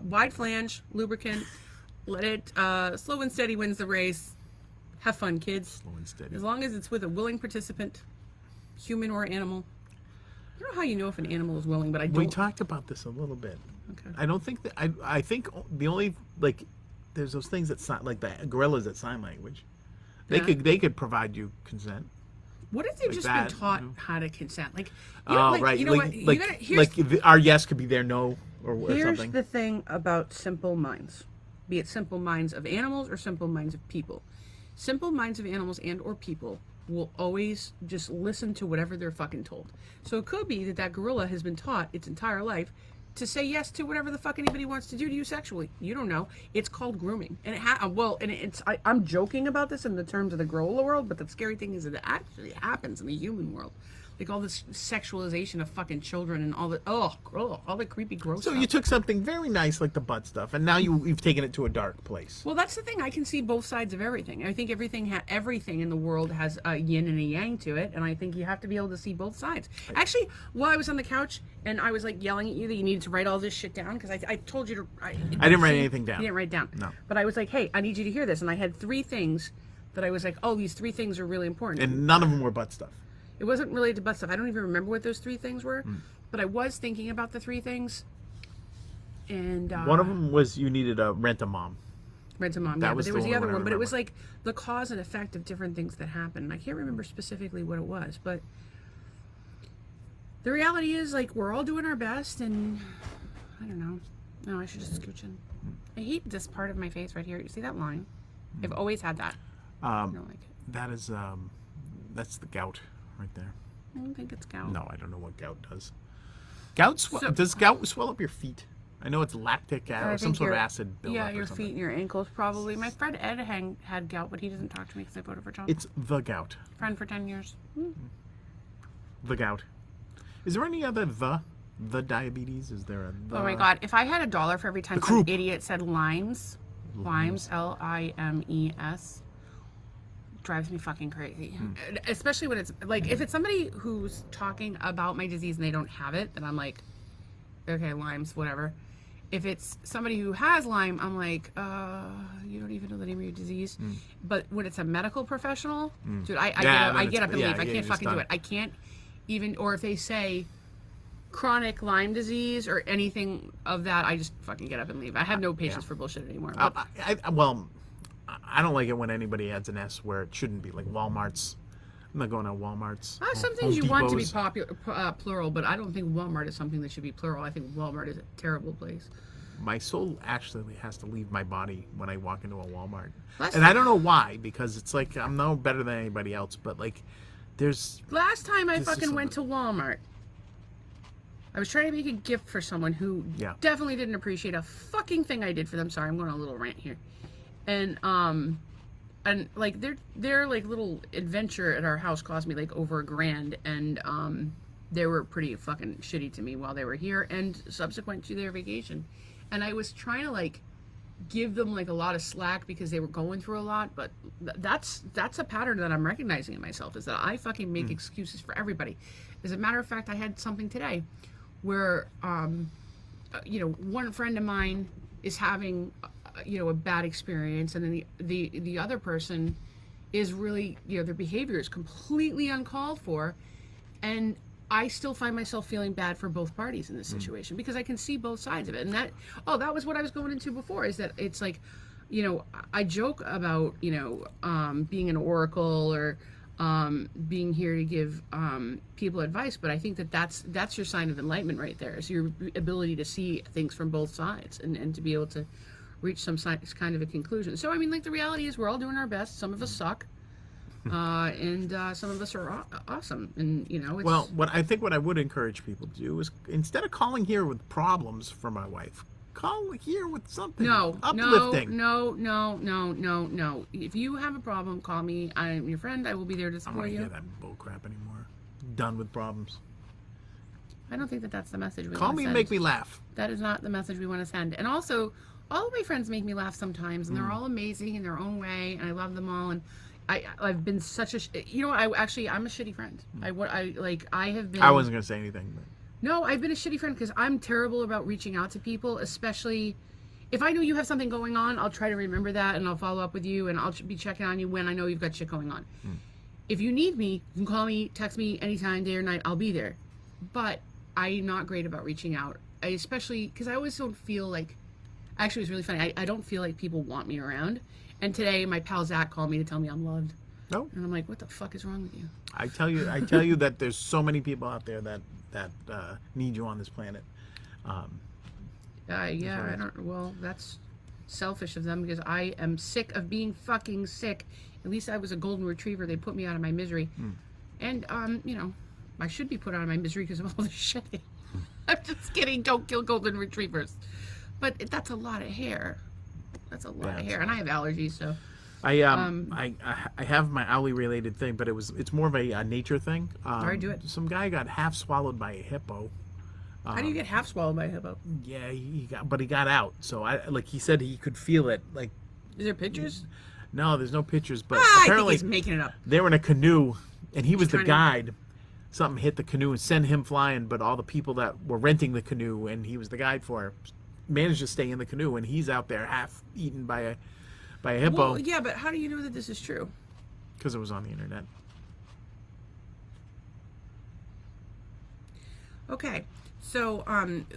wide flange, lubricant, let it slow and steady wins the race. Have fun, kids. Slow and steady. As long as it's with a willing participant, human or animal. I don't know how you know if an animal is willing, but I don't. We talked about this a little bit. Okay. I don't think that. I think the only there's those things that sign like the gorillas that sign language. They Yeah. they could provide you consent. What if they've Like just that, been taught you know? how to consent? Like, Right. You know what? You gotta, here's Our yes could be their no or Here's something. the thing about simple minds, be it simple minds of animals or simple minds of people. Simple minds of animals and or people will always just listen to whatever they're fucking told. So it could be that gorilla has been taught its entire life to say yes to whatever the fuck anybody wants to do to you sexually. You don't know. It's called grooming, and I'm joking about this in the terms of the gorilla world, but the scary thing is that it actually happens in the human world. Like all this sexualization of fucking children and all the all the creepy gross So stuff. you took something very nice like the butt stuff, and now you've taken it to a dark place. Well, that's the thing. I can see both sides of everything. I think everything in the world has a yin and a yang to it, and I think you have to be able to see both sides. Actually, while I was on the couch and I was like yelling at you that you needed to write all this shit down because I told you to. I didn't write anything down. You didn't write down. No. But I was like, hey, I need you to hear this, and I had 3 things that I was like, oh, these 3 things are really important. And none of them were butt stuff. It wasn't related to butt stuff. I don't even remember what those 3 things were, but I was thinking about the 3 things. And One of them was you needed to rent a mom. Rent a mom, That yeah, but was there the was the only other one I one. But it was remember. like the cause and effect of different things that happened. I can't remember specifically what it was, but the reality is, like, we're all doing our best, and I don't know. No, I should just scooch in. I hate this part of my face right here. You see that line? I've always had that. I don't like it. That is that's the gout right there. I don't think it's gout. No, I don't know what gout does. Does gout swell up your feet? I know it's lactic I or some think sort of your- acid buildup. Yeah, or your something. feet and your ankles probably. My friend Ed had gout, but he doesn't talk to me because I voted for Trump. It's the gout. Friend for 10 years. The gout. Is there any other the diabetes? Is there a the? Oh my god, if I had $1 for every time The some croup. idiot said limes, Limes, drives me fucking crazy. Especially when it's like, if it's somebody who's talking about my disease and they don't have it, then I'm like, okay, limes, whatever. If it's somebody who has Lyme, I'm like, you don't even know the name of your disease. But when it's a medical professional, dude, I get up and leave. I can't fucking do it. I can't even, or if they say chronic Lyme disease or anything of that, I just fucking get up and leave. I have no patience for bullshit anymore. But I don't like it when anybody adds an S where it shouldn't be, like Walmart's. I'm not going to Walmart's. some Home things you want to be Depot's. plural, but I don't think Walmart is something that should be plural. I think Walmart is a terrible place. My soul actually has to leave my body when I walk into a Walmart. Last And I don't know why, because it's like I'm no better than anybody else, but like there's Last time I This is fucking went to Walmart, I was trying to make a gift for someone who Yeah. definitely didn't appreciate a fucking thing I did for them. Sorry, I'm going on a little rant here. And like their like little adventure at our house cost me like over $1,000, and they were pretty fucking shitty to me while they were here and subsequent to their vacation. And I was trying to like give them like a lot of slack because they were going through a lot, but that's a pattern that I'm recognizing in myself, is that I fucking make excuses for everybody. As a matter of fact, I had something today where one friend of mine is having a bad experience, and then the other person is really, their behavior is completely uncalled for. And I still find myself feeling bad for both parties in this situation because I can see both sides of it. And that was what I was going into before, is that it's like, I joke about, being an oracle or being here to give people advice, but I think that's your sign of enlightenment right there, is your ability to see things from both sides and to be able to reach some kind of a conclusion. So, I mean, like, the reality is we're all doing our best. Some of us suck. And some of us are awesome, and it's... Well, what I would encourage people to do is, instead of calling here with problems for my wife, call here with something uplifting. No. If you have a problem, call me. I'm your friend. I will be there to support you. I don't want to hear that bull crap anymore. Done with problems. I don't think that's the message we want to send. Call me and make me laugh. That is not the message we want to send. And also, all of my friends make me laugh sometimes, and they're all amazing in their own way, and I love them all. And I've been such a I'm a shitty friend. I have been. I wasn't gonna say anything, but no, I've been a shitty friend because I'm terrible about reaching out to people, especially if I know you have something going on. I'll try to remember that, and I'll follow up with you, and I'll be checking on you when I know you've got shit going on. If you need me, you can call me, text me anytime, day or night. I'll be there. But I'm not great about reaching out, especially because I always don't feel like. Actually, it was really funny. I don't feel like people want me around. And today, my pal Zach called me to tell me I'm loved. No. And I'm like, what the fuck is wrong with you? I tell you that there's so many people out there that need you on this planet. Yeah, I don't. Well, that's selfish of them because I am sick of being fucking sick. At least I was a golden retriever. They put me out of my misery. And I should be put out of my misery because of all the shitting. I'm just kidding. Don't kill golden retrievers. But that's a lot of hair. That's a lot of hair, and I have allergies, so. I have my owlie related thing, but it's more of a nature thing. All right, do it. Some guy got half swallowed by a hippo. How do you get half swallowed by a hippo? Yeah, he got out. So he said he could feel it. Like, is there pictures? No, there's no pictures. But I apparently think he's making it up. They were in a canoe, and he was the guide. Something hit the canoe and sent him flying. But all the people that were renting the canoe, and he was the guide for it, managed to stay in the canoe, and he's out there half eaten by a hippo. Well, yeah, but how do you know that this is true? Because it was on the internet. Okay, so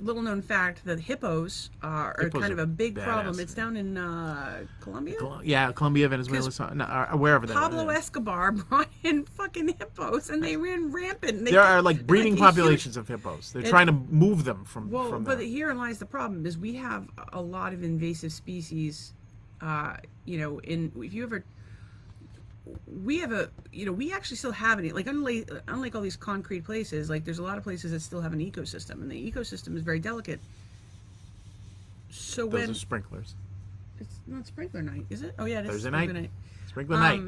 little known fact that hippos are kind of a big problem. It's down in Colombia. Colombia, Venezuela, wherever. Pablo Escobar brought in fucking hippos, and they ran rampant. There are like breeding populations of hippos. They're trying to move them from. Well, but herein lies the problem: is we have a lot of invasive species. If you ever. We actually still have any, like, unlike all these concrete places, like, there's a lot of places that still have an ecosystem, and the ecosystem is very delicate. So those are sprinklers. It's not sprinkler night, is it? Oh yeah, it is Thursday sprinkler night. Sprinkler night.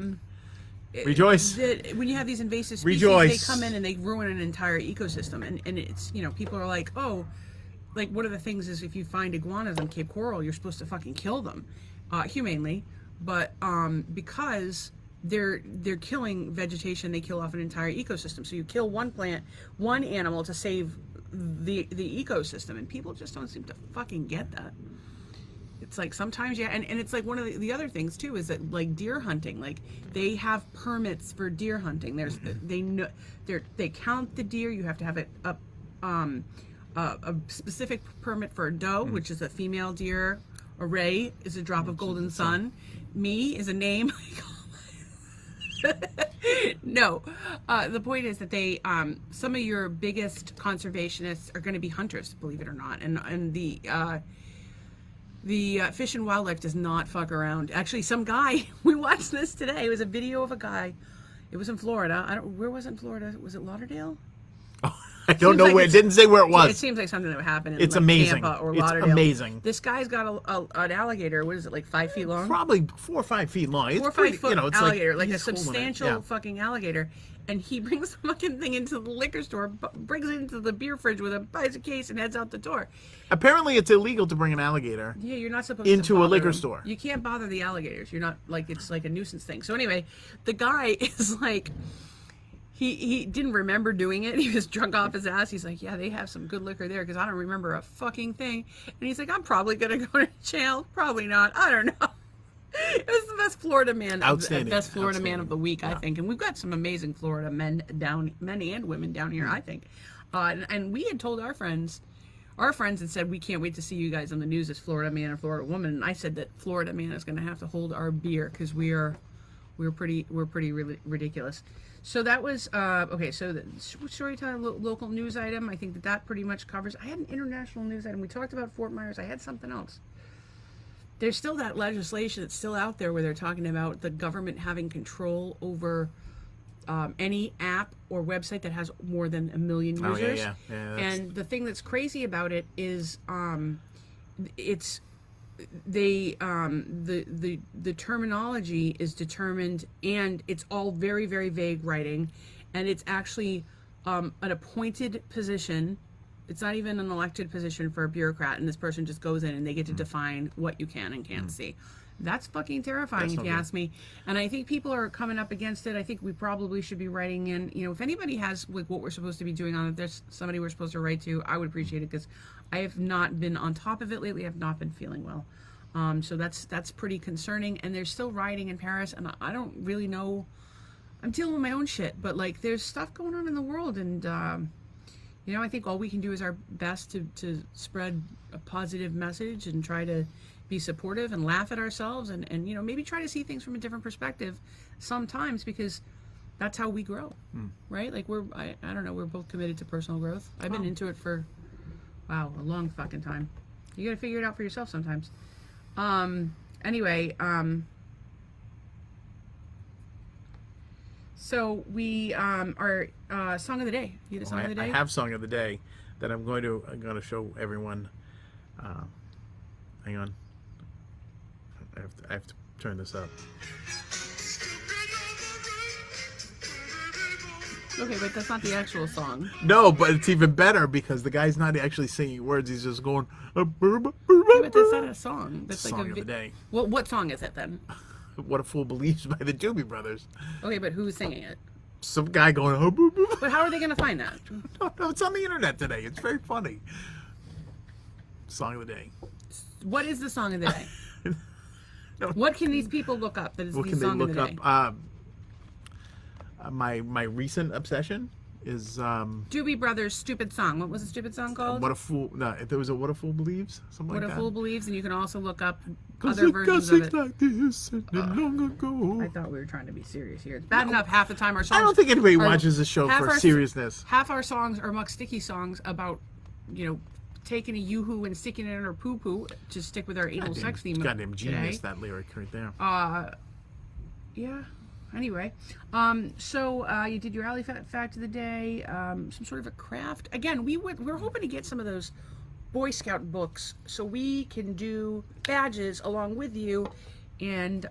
Rejoice. When you have these invasive species, they come in and they ruin an entire ecosystem, and it's, people are like, oh, like, one of the things is if you find iguanas on Cape Coral, you're supposed to fucking kill them, humanely, but because they're killing vegetation, they kill off an entire ecosystem. So you kill one plant, one animal to save the ecosystem, and people just don't seem to fucking get that. It's like sometimes, and it's like one of the other things too is that, like, deer hunting, like, they have permits for deer hunting. They count the deer. You have to have a specific permit for a doe, which is a female deer. A ray is a drop of golden sun. Me is a name. No, the point is that they some of your biggest conservationists are going to be hunters, believe it or not, and the Fish and Wildlife does not fuck around. Actually, some guy, we watched this today. It was a video of a guy. It was in Florida. Where was it in Florida? Was it Lauderdale? I don't know where. It didn't say where it was. It seems like something that would happen in, it's like, amazing. Tampa or Lauderdale. It's amazing. This guy's got an alligator. What is it, like 5 feet long? Probably 4 or 5 feet long. It's 4 or 5 foot it's alligator, like a substantial fucking alligator. And he brings the fucking thing into the liquor store, brings it into the beer fridge with him, buys a case, and heads out the door. Apparently, it's illegal to bring an alligator. Yeah, you're not supposed into to a liquor them. store. You can't bother the alligators. You're not, like, it's like a nuisance thing. So anyway, the guy is like, he didn't remember doing it. He was drunk off his ass. He's like, yeah, they have some good liquor there because I don't remember a fucking thing. And he's like, I'm probably gonna go to jail. Probably not. I don't know. It was the best Florida man, Outstanding. best Florida man Outstanding. of the week, I Yeah. think. And we've got some amazing Florida men and women down here, I think. And we had told our friends had said, we can't wait to see you guys on the news as Florida man and Florida woman. And I said that Florida man is going to have to hold our beer because we're pretty really ridiculous. So that was okay. So the storytelling local news item. I think that pretty much covers. I had an international news item. We talked about Fort Myers. I had something else. There's still that legislation that's still out there where they're talking about the government having control over any app or website that has more than 1 million users. Yeah. And the thing that's crazy about it is it's the terminology is determined, and it's all very, very vague writing, and it's actually an appointed position. It's not even an elected position for a bureaucrat, and this person just goes in and they get to define what you can and can't see. That's fucking terrifying, if you ask me. And I think people are coming up against it. I think we probably should be writing in, if anybody has like what we're supposed to be doing on it, there's somebody we're supposed to write to, I would appreciate it, because I have not been on top of it lately. I've not been feeling well. So that's pretty concerning. And there's still rioting in Paris, and I don't really know. I'm dealing with my own shit, but like there's stuff going on in the world, and I think all we can do is our best to spread a positive message and try to be supportive and laugh at ourselves, and maybe try to see things from a different perspective sometimes, because that's how we grow, right? Like I don't know, we're both committed to personal growth. I've been into it for, a long fucking time. You got to figure it out for yourself sometimes. Anyway, so we our song of the day. You had a song of the day? I have song of the day that I'm going to show everyone. Hang on. I have to turn this up. Okay, but that's not the actual song. No, but it's even better because the guy's not actually singing words. He's just going. Yeah, but that's not a song. That's like Song of the day. Well, what song is it then? What a Fool Believes by the Doobie Brothers. Okay, but who's singing it? Some guy going. But how are they going to find that? No, it's on the internet today. It's very funny. Song of the day. What is the song of the day? No. What can these people look up that is What the can they song of look the day? up? My recent obsession is Doobie Brothers' stupid song. What was the stupid song called? What a Fool. No, if there was a What a Fool Believes, something What like a that. Fool Believes, and you can also look up 'Cause other it versions got of it. like this and long ago. I thought we were trying to be serious here. It's bad enough half the time our songs. I don't think anybody are- watches the show half for our- seriousness. Half our songs are Muck Sticky songs about, taking a yoo-hoo and sticking it in our poo-poo to stick with our anal sex theme. Goddamn genius, today. that lyric right there. Yeah. Anyway, so you did your alley fact of the day, some sort of a craft. Again, we're hoping to get some of those Boy Scout books so we can do badges along with you. And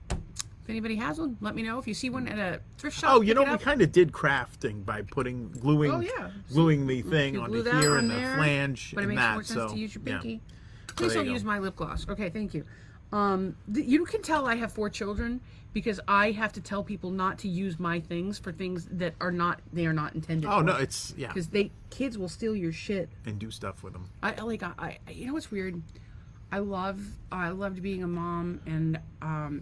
if anybody has one, let me know. If you see one at a thrift shop. Oh, pick it we up. kind of did crafting by gluing Oh, yeah. gluing the thing You glue onto that here on and there, the flange but it and makes that. more sense So to use your yeah. pinky. So Please there don't you use go. my lip gloss. Okay, thank you. You can tell I have 4 children because I have to tell people not to use my things for things that are not intended. Oh for. no, it's Because kids will steal your shit. and do stuff with them. I you know what's weird? I loved being a mom, and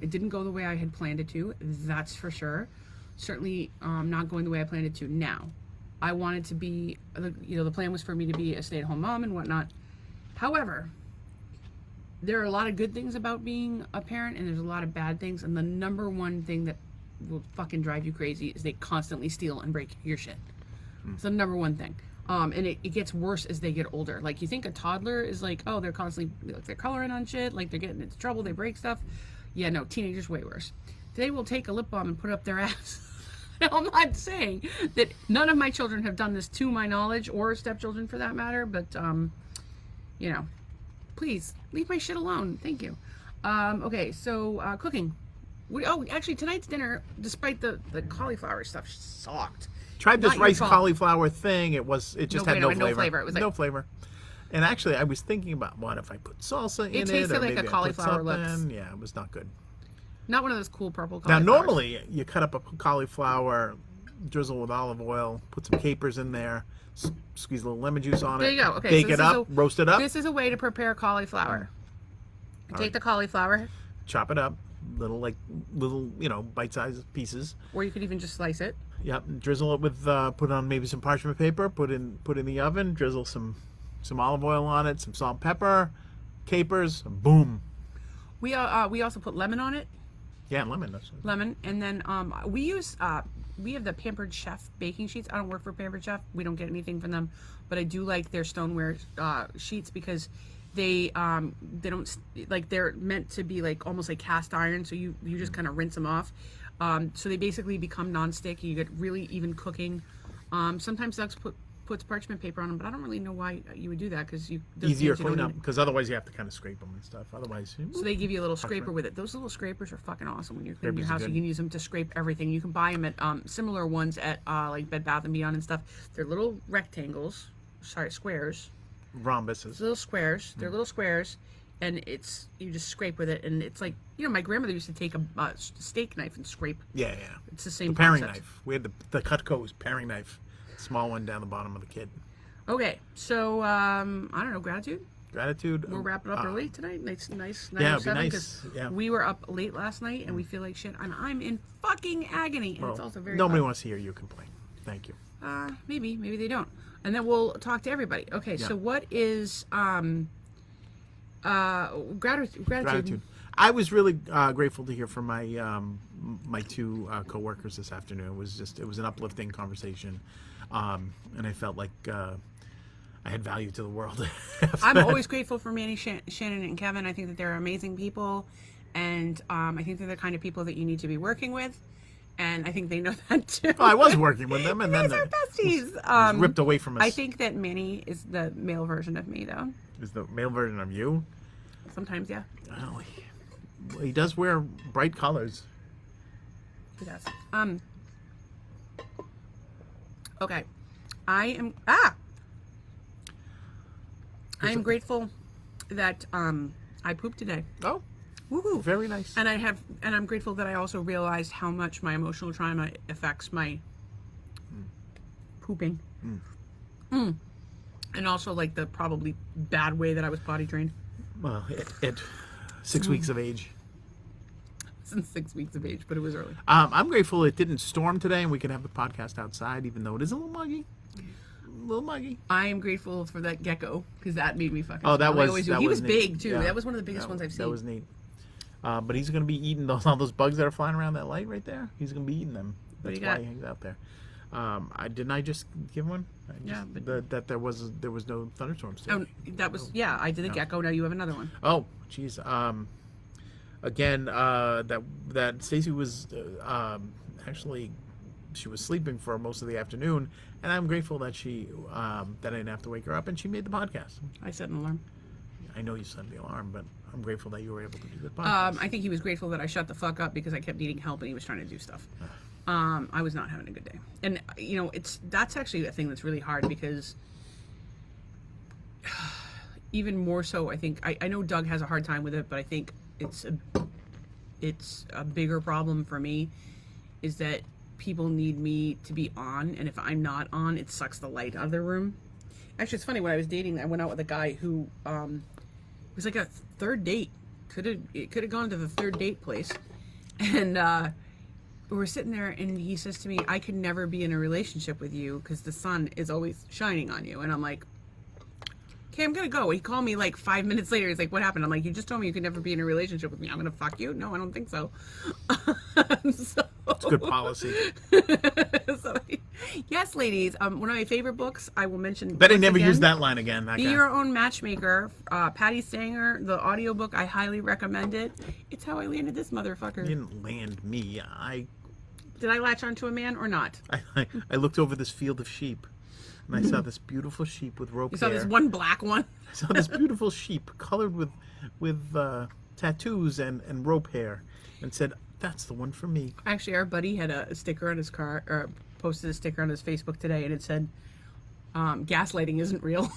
it didn't go the way I had planned it to. That's for sure. Certainly not going the way I planned it to now. I wanted to be, the plan was for me to be a stay-at-home mom and whatnot. However, there are a lot of good things about being a parent, and there's a lot of bad things. And the number one thing that will fucking drive you crazy is they constantly steal and break your shit. It's the number one thing. And it gets worse as they get older. Like, you think a toddler is like, oh, they're constantly, like, they're coloring on shit, like they're getting into trouble, they break stuff. Yeah, no, teenagers way worse. They will take a lip balm and put it up their ass. Now, I'm not saying that none of my children have done this to my knowledge, or stepchildren for that matter, but, please leave my shit alone. Thank you. Okay, so cooking. Actually, tonight's dinner, despite the cauliflower stuff, sucked. Tried this Not your rice fault. cauliflower thing. It just had no flavor. It was like, no flavor. And actually, I was thinking about what if I put salsa in it. tasted or like a maybe I put cauliflower lips. something. Yeah, it was not good. not one of those cool purple Now, cauliflowers. normally you cut up a cauliflower, drizzle with olive oil, put some capers in there, squeeze a little lemon juice on it. There you go. Okay, Bake so it this is up, roast it up. This is a way to prepare cauliflower. Take the cauliflower, chop it up, little bite-sized pieces. or you could even just slice it. Yep, drizzle it with put on maybe some parchment paper. Put in the oven. Drizzle some olive oil on it. Some salt, pepper, capers. Boom. We also put lemon on it. Yeah, lemon. Lemon, and then we have the Pampered Chef baking sheets. I don't work for Pampered Chef. We don't get anything from them, but I do like their stoneware sheets because they don't like, they're meant to be like almost like cast iron, so you just kind of rinse them off. So they basically become non-stick. You get really even cooking. Sometimes Doug puts parchment paper on them, but I don't really know why you would do that because easier clean up, because otherwise you have to kind of scrape them and stuff. Otherwise, so they give you a little scraper with it. Those little scrapers are fucking awesome when you're cleaning your house. You can use them to scrape everything. You can buy them at similar ones at like Bed Bath & Beyond and stuff. They're little rectangles, squares. Rhombuses. Little squares. They're little squares, and you just scrape with it, and it's like, my grandmother used to take a steak knife and scrape. Yeah. It's the same paring concept. knife. We had the Cutco's paring knife, small one down the bottom of the kit. Okay, so I don't know, gratitude. We're wrapping up early tonight. Nice. Yeah, it'd be nice. Yeah. We were up late last night, and we feel like shit, and I'm in fucking agony. And it's also very. Nobody wants to hear you complain. Thank you. Maybe they don't, and then we'll talk to everybody. Okay, so what is gratitude? I was really grateful to hear from my my two coworkers this afternoon. It was an uplifting conversation, and I felt like I had value to the world. I'm always grateful for Manny, Shannon, and Kevin. I think that they're amazing people, and I think they're the kind of people that you need to be working with, and I think they know that too. Well, I was working with them, and then they're besties. Was ripped away from us. I think that Manny is the male version of me, though. Is the male version of you? Sometimes, yeah. Oh, he does wear bright colors. He does. Okay. I am grateful that I pooped today. Oh, woohoo! Very nice. And I'm grateful that I also realized how much my emotional trauma affects my pooping. And also like the probably bad way that I was potty trained. Well, at 6 weeks of age. Since 6 weeks of age, but it was early. I'm grateful it didn't storm today, and we can have the podcast outside, even though it is a little muggy. I am grateful for that gecko because that made me fucking. Oh, that smile. was. He was neat. big too. Yeah. That was one of the biggest ones I've seen. That was neat. But he's going to be eating all those bugs that are flying around that light right there. He's going to be eating them. That's why he hangs out there. Didn't I just give one? That there was no thunderstorms today. Oh, that was I did the gecko. Now you have another one. Oh, jeez. Again, that Stacy was actually, she was sleeping for most of the afternoon, and I'm grateful that that I didn't have to wake her up, and she made the podcast. I set an alarm. I know you set the alarm, but I'm grateful that you were able to do the podcast. I think he was grateful that I shut the fuck up because I kept needing help and he was trying to do stuff. I was not having a good day, and that's actually a thing that's really hard because even more so, I think I know Doug has a hard time with it, but I think it's a bigger problem for me is that people need me to be on, and if I'm not on, it sucks the light out of the room. Actually, it's funny, when I was dating, I went out with a guy who it was like a third date. It could have gone to the third date place, and we're sitting there, and he says to me, "I could never be in a relationship with you because the sun is always shining on you." And I'm like, okay, I'm gonna go. He called me like 5 minutes later. He's like, "What happened?" I'm like, "You just told me you could never be in a relationship with me. I'm gonna fuck you." No, I don't think so. It's good policy. Yes, ladies. One of my favorite books, I will mention. Bet I never use that line again. Be Your Own Matchmaker. Patty Stanger, the audiobook. I highly recommend it. It's how I landed this motherfucker. You didn't land me. Did I latch onto a man or not? I looked over this field of sheep, and I saw this beautiful sheep with rope hair. You saw this one black one? I saw this beautiful sheep colored with tattoos and rope hair, and said, "That's the one for me." Actually, our buddy had a sticker on his car, or posted a sticker on his Facebook today, and it said, "Gaslighting isn't real."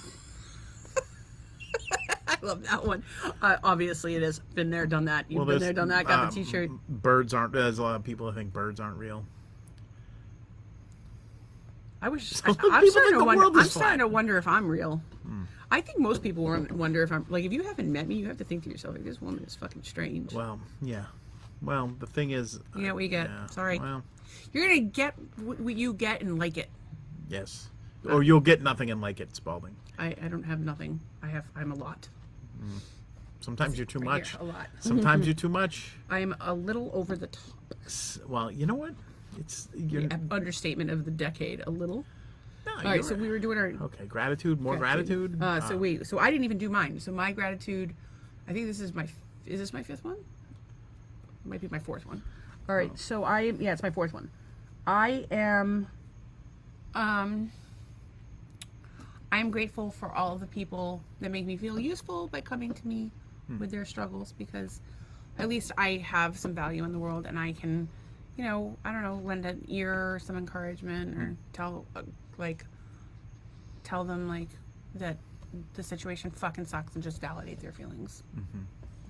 I love that one. Obviously, it is. Been there, done that. You've been there, done that. Got the T-shirt. Birds aren't. There's a lot of people that think birds aren't real. I was. Some I'm people starting think to the wonder. world is I'm starting flat. to wonder if I'm real. I think most people wonder if I'm like. If you haven't met me, you have to think to yourself, like, this woman is fucking strange. Well, yeah. Well, the thing is, You get what you get. yeah, Sorry. Well, You're gonna get what you get and like it. yes. Or you'll get nothing and like it, Spalding. I don't have nothing. I'm a lot. Sometimes you're too Right much. here, a lot. Sometimes you're too much. I am a little over the top. Well, you know what? You're Understatement of the decade. A little. no, All right, so we were doing our okay. Gratitude, more gratitude. So wait, so I didn't even do mine. So my gratitude, I think this is is this my fifth one? It might be my fourth one. All right, so it's my fourth one. I am grateful for all of the people that make me feel useful by coming to me with their struggles, because at least I have some value in the world, and I can, I don't know, lend an ear or some encouragement, or tell them like that the situation fucking sucks, and just validate their feelings.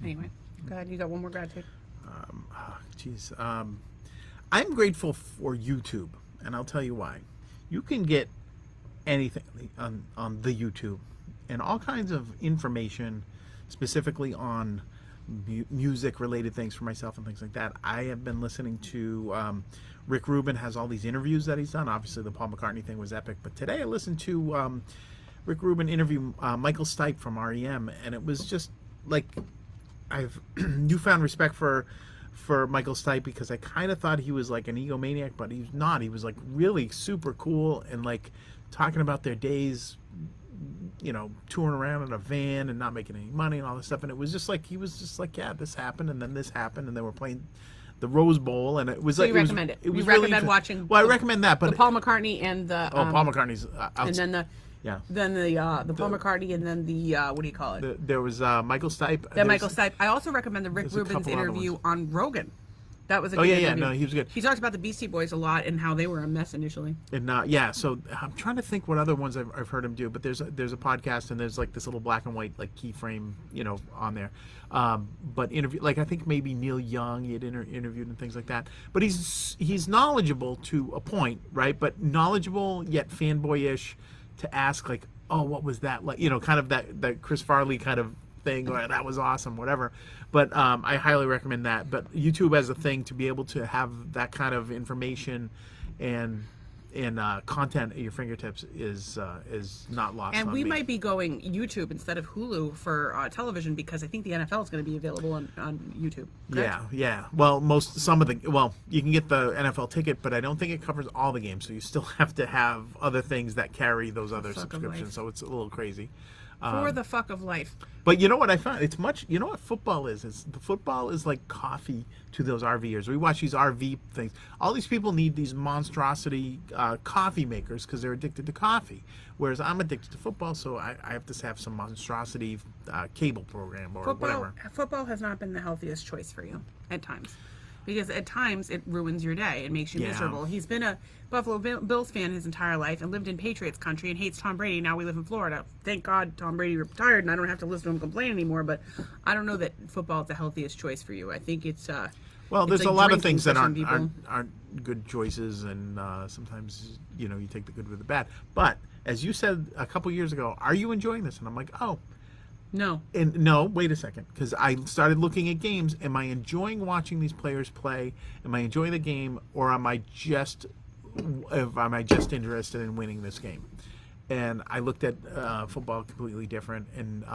Anyway, go ahead. You got one more gratitude. Jeez. I'm grateful for YouTube, and I'll tell you why. You can get anything on the YouTube, and all kinds of information, specifically on music related things for myself and things like that. I have been listening to Rick Rubin has all these interviews that he's done. Obviously the Paul McCartney thing was epic, but today I listened to Rick Rubin interview Michael Stipe from REM, and it was just like, I've newfound respect for Michael Stipe, because I kind of thought he was like an egomaniac, but he's not. He was like really super cool, and like talking about their days, touring around in a van and not making any money and all this stuff. And it was just like, he was just like, yeah, this happened, and then this happened, and they were playing the Rose Bowl, and it was So like, you recommend it? It was You really recommend watching? Well, I recommend that, but The Paul McCartney and the Paul McCartney's and then the Paul McCartney, and then the what do you call it? there was Michael Stipe. Then Michael Stipe. I also recommend the Rick there's a Rubin's couple other interview ones. on Rogan. That was a Oh good yeah, interview. no, he was good. He talked about the Beastie Boys a lot and how they were a mess initially. And so I'm trying to think what other ones I've heard him do, but there's a podcast, and there's like this little black and white like keyframe, on there. But interview, like I think maybe Neil Young he had interviewed and things like that. But he's knowledgeable to a point, right? But knowledgeable yet fanboyish to ask like, oh, what was that like? Kind of that Chris Farley kind of thing, or that was awesome, whatever. But I highly recommend that. But YouTube as a thing, to be able to have that kind of information and content at your fingertips is not lost And on we me. might be going YouTube instead of Hulu for television, because I think the NFL is going to be available on YouTube. Correct? Yeah. Well, you can get the NFL ticket, but I don't think it covers all the games. So you still have to have other things that carry those other Fuck of subscriptions. life. So it's a little crazy. For the fuck of life. But you know what I found? It's much. You know what football is? The football is like coffee to those RVers. We watch these RV things. All these people need these monstrosity coffee makers because they're addicted to coffee. Whereas I'm addicted to football, so I have to have some monstrosity cable program or whatever. Football has not been the healthiest choice for you at times, because at times it ruins your day. It makes you miserable. He's been a Buffalo Bills fan his entire life and lived in Patriots country and hates Tom Brady. Now we live in Florida. Thank God Tom Brady retired and I don't have to listen to him complain anymore. But I don't know that football is the healthiest choice for you. I think it's well, there's like a lot of drinking things for that some aren't good choices, and sometimes you take the good with the bad. But as you said a couple years ago, are you enjoying this? And I'm like, oh. No. And no, wait a second, because I started looking at games. Am I enjoying watching these players play? Am I enjoying the game, or am I just interested in winning this game? And I looked at football completely different, and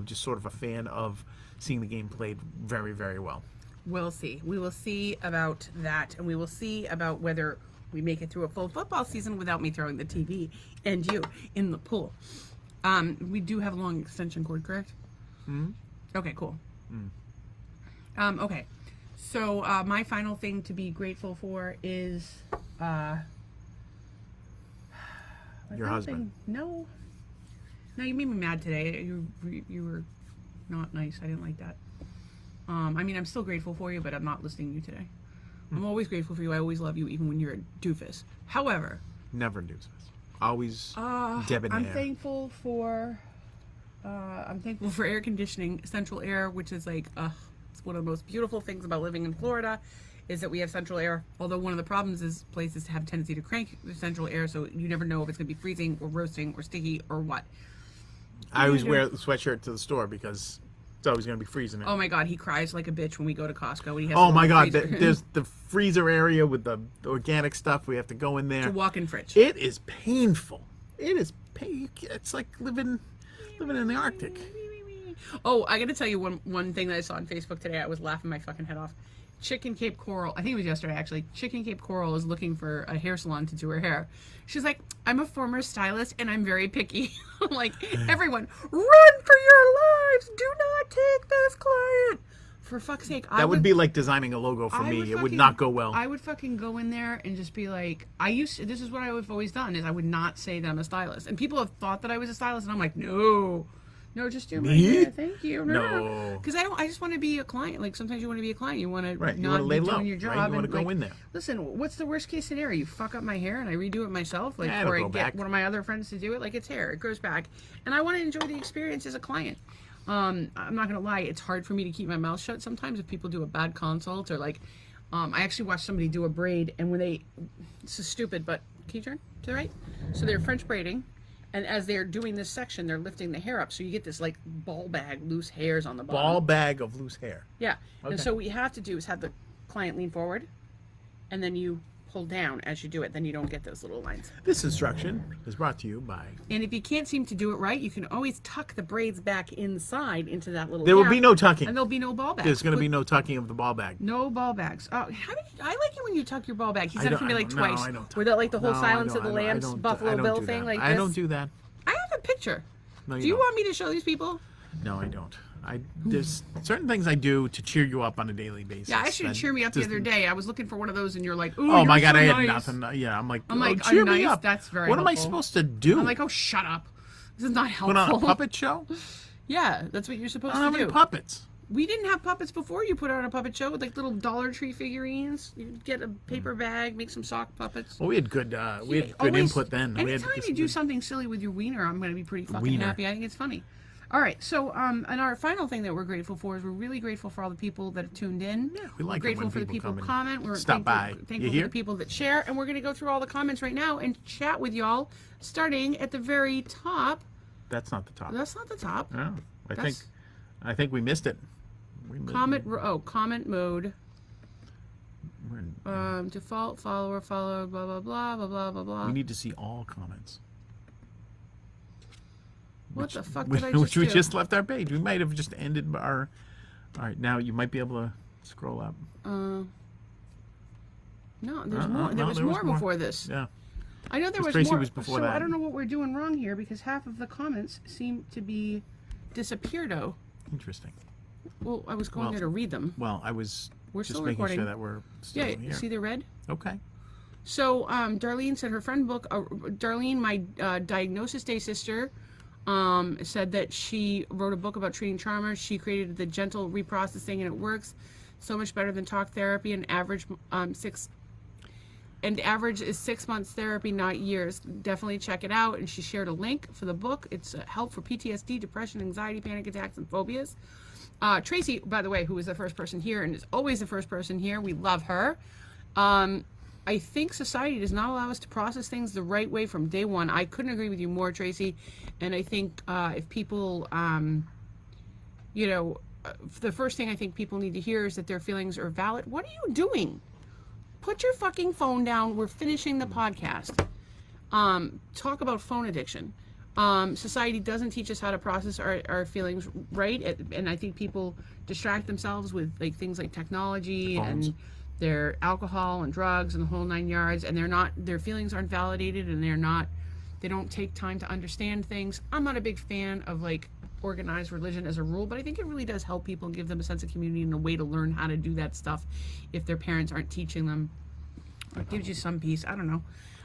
just sort of a fan of seeing the game played very, very well. We'll see. We will see about that, and we will see about whether we make it through a full football season without me throwing the TV and you in the pool. We do have a long extension cord, correct? Mm-hmm. Okay, cool. Okay, so my final thing to be grateful for is your husband. No, you made me mad today. You were not nice. I didn't like that. I'm still grateful for you, but I'm not listening to you today. I'm always grateful for you. I always love you, even when you're a doofus. However, never doofus. Always debonair. I'm thankful for air conditioning, central air, which is like it's one of the most beautiful things about living in Florida. is that we have central air. Although one of the problems is places have a tendency to crank the central air, so you never know if it's going to be freezing or roasting or sticky or what. I always wear the sweatshirt to the store because it's always going to be freezing. Oh my God, he cries like a bitch when we go to Costco. When he has Oh my God, there's the freezer area with the organic stuff. We have to go in there. to walk-in fridge. It is painful. It is It's like living in the Arctic. Oh, I got to tell you one thing that I saw on Facebook today. I was laughing my fucking head off. Chicken Cape Coral, I think it was yesterday actually. Chicken Cape Coral is looking for a hair salon to do her hair. She's like, I'm a former stylist and I'm very picky. I'm like, everyone, run for your lives. Do not take this client. For fuck's sake. That would be like designing a logo for me. It would not go well. I would fucking go in there and just be like, this is what I've always done, is I would not say that I'm a stylist. And people have thought that I was a stylist and I'm like, no, just do my hair. Thank you. No. Because I just want to be a client. Like sometimes you want to be a client. You want to Right. You not want to lay be low. doing your job. Right? You want and to go like, in there. Listen, what's the worst case scenario? You fuck up my hair and I redo it myself, like, It'll or I go get back. one of my other friends to do it. Like, it's hair. It grows back, and I want to enjoy the experience as a client. I'm not gonna lie, it's hard for me to keep my mouth shut sometimes if people do a bad consult or like. I actually watched somebody do a braid, and when this is stupid, but can you turn to the right? So they're French braiding. And as they're doing this section, they're lifting the hair up. So you get this like ball bag, loose hairs on the bottom. Ball bag of loose hair. Yeah. Okay. And so what you have to do is have the client lean forward, and then you pull down as you do it. Then you don't get those little lines. This instruction is brought to you by... And if you can't seem to do it right, you can always tuck the braids back inside into that little There will gap, be no tucking. and there'll be no ball bags. There's going to be no tucking of the ball bag. No ball bags. Oh, I like it when you tuck your ball bag. He's done it for me like No, twice. I don't tuck Where that like the whole No, Silence I of the don't- I Lambs don't- Buffalo I don't Bill do thing that. like I this. don't do that. I have a picture. No, Do you don't. want me to show these people? No, I don't. There's certain things I do to cheer you up on a daily basis. Yeah, I should cheer me up the other day. I was looking for one of those, and you're like, "Ooh, Oh my you're God, so I had nice." nothing. Yeah, I'm like, I'm cheer me nice. up. That's very What am I helpful. supposed to do? I'm like, "Oh, shut up. This is not Put on helpful." a puppet show? Yeah, that's what you're supposed I don't to have do. any puppets. We didn't have puppets before you put on a puppet show with like little Dollar Tree figurines. You get a paper bag, make some sock puppets. Well, we had good Always- input then. We had Anytime you do something silly with your wiener, I'm going to be pretty fucking Wiener. happy. I think it's funny. All right, so and our final thing that we're grateful for is we're really grateful for all the people that have tuned in. Yeah, we We're like it grateful when for the people people who come comment. We're stop by. thankful You for hear? the people that share, and we're going to go through all the comments right now and chat with y'all, starting at the very top. That's not the top. That's not the top. No, That's- I think we missed it. Comment mode. We're in- Default follower follow blah blah blah blah blah blah blah. we need to see all comments. What Which- the fuck did I just Which we do? just left our page. We might have just ended our... All right, now you might be able to scroll up. No, there's Uh-uh, more. There no, was there was more more. before this. Yeah. I know there was Tracy more. was before so that. I don't know what we're doing wrong here because half of the comments seem to be disappeared. Oh, Interesting. well, I was going Well, there to read them. Well, I was We're just still making recording. sure that we're still Yeah, here. see the red. Okay. So Darlene said her friend book. Darlene, my Diagnosis Day sister, said that she wrote a book about treating traumas. She created the gentle reprocessing, and it works so much better than talk therapy. And average is 6 months therapy, not years. Definitely check it out. And she shared a link for the book. It's help for PTSD, depression, anxiety, panic attacks, and phobias. Tracy, by the way, who was the first person here and is always the first person here, we love her. I think society does not allow us to process things the right way from day one. I couldn't agree with you more, Tracy. And I think if people, the first thing I think people need to hear is that their feelings are valid. What are you doing? Put your fucking phone down. We're finishing the podcast. Talk about phone addiction. Society doesn't teach us how to process our feelings right. And I think people distract themselves with like things like technology Phones. and their alcohol and drugs and the whole 9 yards, and their feelings aren't validated, and they don't take time to understand things. I'm not a big fan of like organized religion as a rule, but I think it really does help people and give them a sense of community and a way to learn how to do that stuff if their parents aren't teaching them. It gives you some peace. I don't know.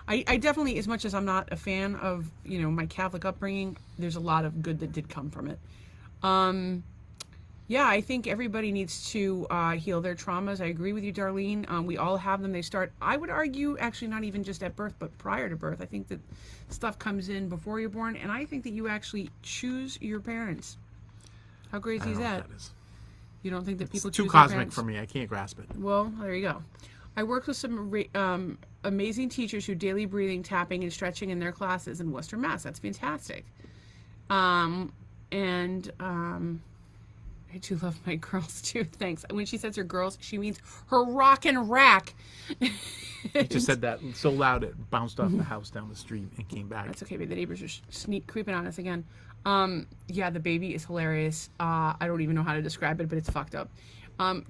I definitely, as much as I'm not a fan of my Catholic upbringing, there's a lot of good that did come from it. Yeah, I think everybody needs to heal their traumas. I agree with you, Darlene. We all have them. They start, I would argue, actually not even just at birth, but prior to birth. I think that stuff comes in before you're born, and I think that you actually choose your parents. How I crazy don't is know that? what that is. You don't think that people It's too choose their cosmic parents? for me. I can't grasp it. Well, there you go. I worked with some amazing teachers who daily breathing, tapping, and stretching in their classes in Worcester, Mass. That's fantastic. I do love my girls too. Thanks. When she says her girls, she means her rock and rack. You just said that so loud it bounced off the house down the street and came back. That's okay, but the neighbors are creeping on us again. Yeah, the baby is hilarious. I don't even know how to describe it, but it's fucked up.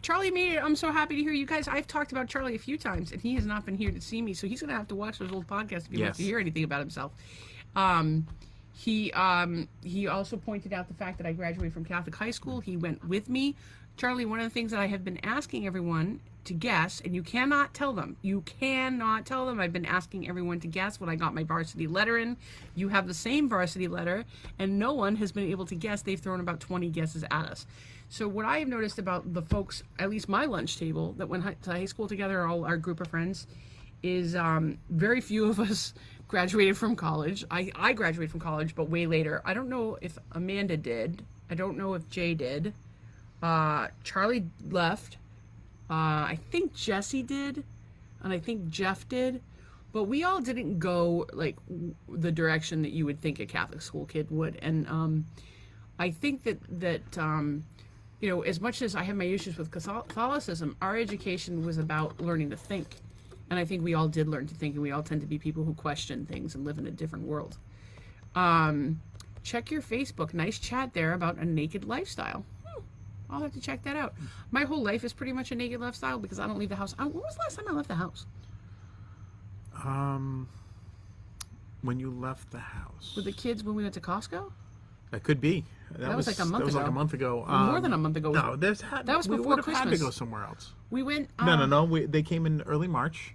Charlie made it. I'm so happy to hear you guys. I've talked about Charlie a few times, and he has not been here to see me, so he's going to have to watch those old podcasts if he wants to hear anything about himself. He also pointed out the fact that I graduated from Catholic high school. He went with me. Charlie, one of the things that I have been asking everyone to guess, and you cannot tell them. I've been asking everyone to guess when I got my varsity letter in. You have the same varsity letter, and no one has been able to guess. They've thrown about 20 guesses at us. So what I have noticed about the folks, at least my lunch table, that went to high school together, all our group of friends, is very few of us graduated from college. I graduated from college, but way later. I don't know if Amanda did. I don't know if Jay did. Charlie left. I think Jesse did, and I think Jeff did, but we all didn't go like the direction that you would think a Catholic school kid would. And I think that you know, as much as I have my issues with Catholicism, our education was about learning to think, and I think we all did learn to think, and we all tend to be people who question things and live in a different world. Check your Facebook. Nice chat there about a naked lifestyle. I'll have to check that out. My whole life is pretty much a naked lifestyle because I don't leave the house. When was the last time I left the house? When you left the house. With the kids when we went to Costco? That could be. That was like a month That was ago. like a month ago. More than a month ago. No, that was we before would have had to Christmas. go somewhere else. We went... No. They came in early March.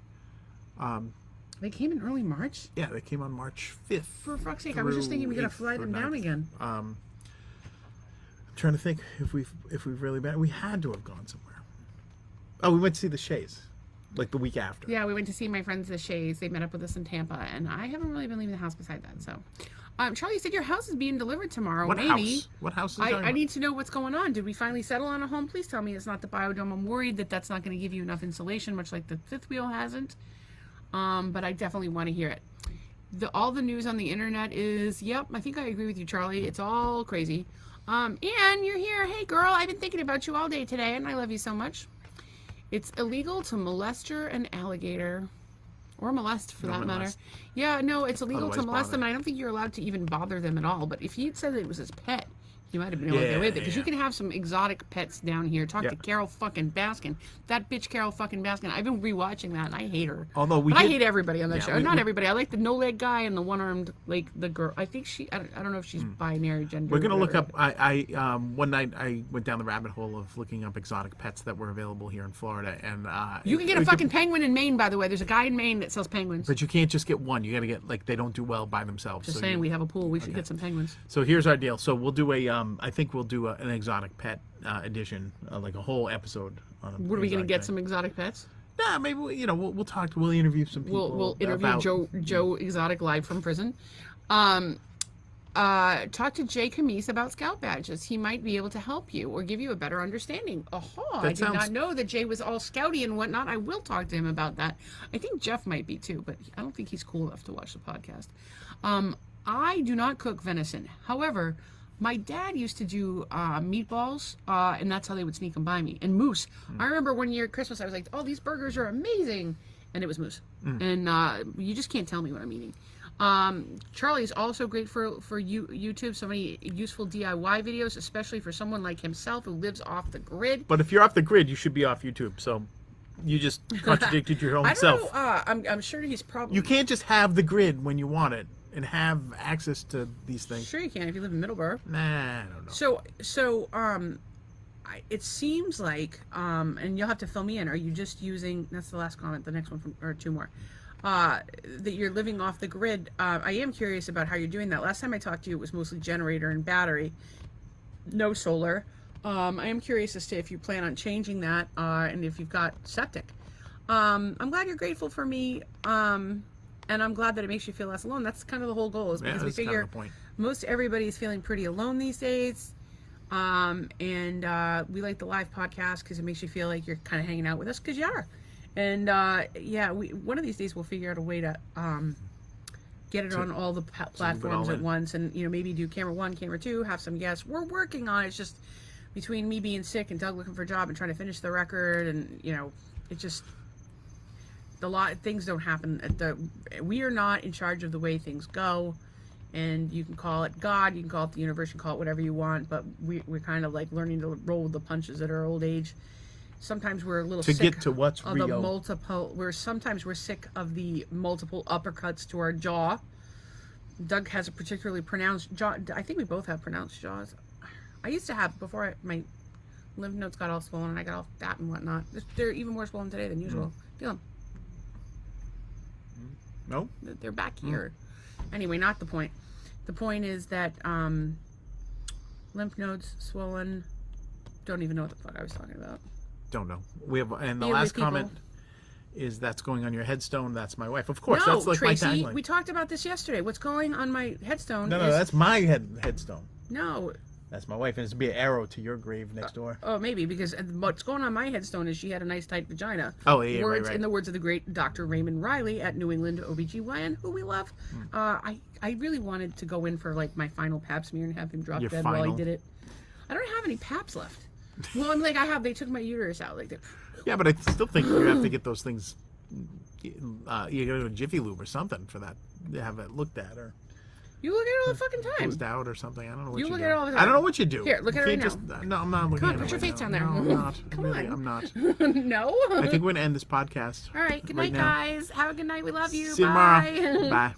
They came in early March? Yeah, they came on March 5th. For fuck's sake, I was just thinking we gotta fly them down again. Trying to think if we've really been. We had to have gone somewhere. Oh, we went to see the Shays, like the week after. Yeah, we went to see my friends the Shays. They met up with us in Tampa, and I haven't really been leaving the house beside that. So, Charlie said your house is being delivered tomorrow. What Maybe. house? What house is I need to know what's going on. Did we finally settle on a home? Please tell me it's not the Biodome. I'm worried that that's not going to give you enough insulation, much like the fifth wheel hasn't. But I definitely want to hear it. All the news on the internet is, yep, I think I agree with you, Charlie. It's all crazy. Anne, you're here. Hey, girl, I've been thinking about you all day today, and I love you so much. It's illegal to molest an alligator, or molest for that matter. Yeah, no, it's illegal to molest them, and I don't think you're allowed to even bother them at all. But if he had said that it was his pet, you might have been able to get away with it, because you can have some exotic pets down here. Talk to Carol fucking Baskin. That bitch Carol fucking Baskin. I've been rewatching that, and I hate her. Although I hate everybody on that show. Not everybody. I like the no-leg guy and the one-armed, like, the girl. I think I don't know if she's binary gender. We're going to look up, one night I went down the rabbit hole of looking up exotic pets that were available here in Florida. And you can get a fucking penguin in Maine, by the way. There's a guy in Maine that sells penguins. But you can't just get one. You got to get, like, they don't do well by themselves. Just saying, we have a pool. We should get some penguins. So here's our deal. So we'll do I think we'll do an exotic pet edition, like a whole episode. What are we going to get? Some exotic pets? Nah, maybe we'll talk. We'll interview some people. We'll interview Joe Exotic live from prison. Talk to Jay Camise about Scout badges. He might be able to help you or give you a better understanding. I did not know that Jay was all scouty and whatnot. I will talk to him about that. I think Jeff might be too, but I don't think he's cool enough to watch the podcast. I do not cook venison. However, my dad used to do meatballs, and that's how they would sneak them by me. And moose. I remember one year at Christmas, I was like, oh, these burgers are amazing. And it was moose. And you just can't tell me what I'm eating. Charlie's also great for YouTube. So many useful DIY videos, especially for someone like himself who lives off the grid. But if you're off the grid, you should be off YouTube. So you just contradicted your own self. I don't know. I'm sure he's probably... You can't just have the grid when you want it and have access to these things. Sure you can if you live in Middleborough. Nah, I don't know. So it seems like, and you'll have to fill me in, are you just using, that's the last comment, the next one, or two more, that you're living off the grid. I am curious about how you're doing that. Last time I talked to you, it was mostly generator and battery, no solar. I am curious as to if you plan on changing that, and if you've got septic. I'm glad you're grateful for me, and I'm glad that it makes you feel less alone. That's kind of the whole goal, is because we figure most everybody is feeling pretty alone these days. And we like the live podcast because it makes you feel like you're kind of hanging out with us, because you are. And yeah, one of these days we'll figure out a way to get it on all the platforms at once, and maybe do camera 1, camera 2, have some guests. We're working on it. It's just between me being sick and Doug looking for a job and trying to finish the record, and it just things don't happen. We are not in charge of the way things go. And you can call it God, you can call it the universe, you can call it whatever you want, but we're kind of like learning to roll with the punches at our old age. Sometimes we're a little sick get to what's of real. the multiple. Sometimes we're sick of the multiple uppercuts to our jaw. Doug has a particularly pronounced jaw. I think we both have pronounced jaws. I used to have, before my lymph nodes got all swollen and I got all fat and whatnot. They're even more swollen today than usual. Feel them? No. They're back here. Anyway, not the point. The point is that lymph nodes swollen. Don't even know what the fuck I was talking about. Don't know. We have, and the Being last with people. comment is that's going on your headstone. That's my wife. Of course, No, that's like Tracy, my tagline. we talked about this yesterday. What's going on my headstone? No, is, that's my headstone. No. That's my wife, and it's be an arrow to your grave next door. Oh, maybe, because what's going on my headstone is she had a nice tight vagina. Oh, yeah, right. In the words of the great Dr. Raymond Riley at New England OBGYN, who we love. I really wanted to go in for like my final pap smear and have him drop dead while he did it. I don't have any paps left. Well, I'm like, they took my uterus out. Like, Yeah, but I still think you have to get those things. You got to go to Jiffy Lube or something for that. To have it looked at, or you look at it all the fucking time. closed out or something. I don't know what You you look do. at it all the time. I don't know what you do. Here, look at it right now. No, I'm not looking Come on, at put it your right face now. down there. No, I'm not. Come Really, on. I'm not. No? I think we're going to end this podcast. All right. Good night, right now. guys. Have a good night. We love you. See you Bye. tomorrow. Bye.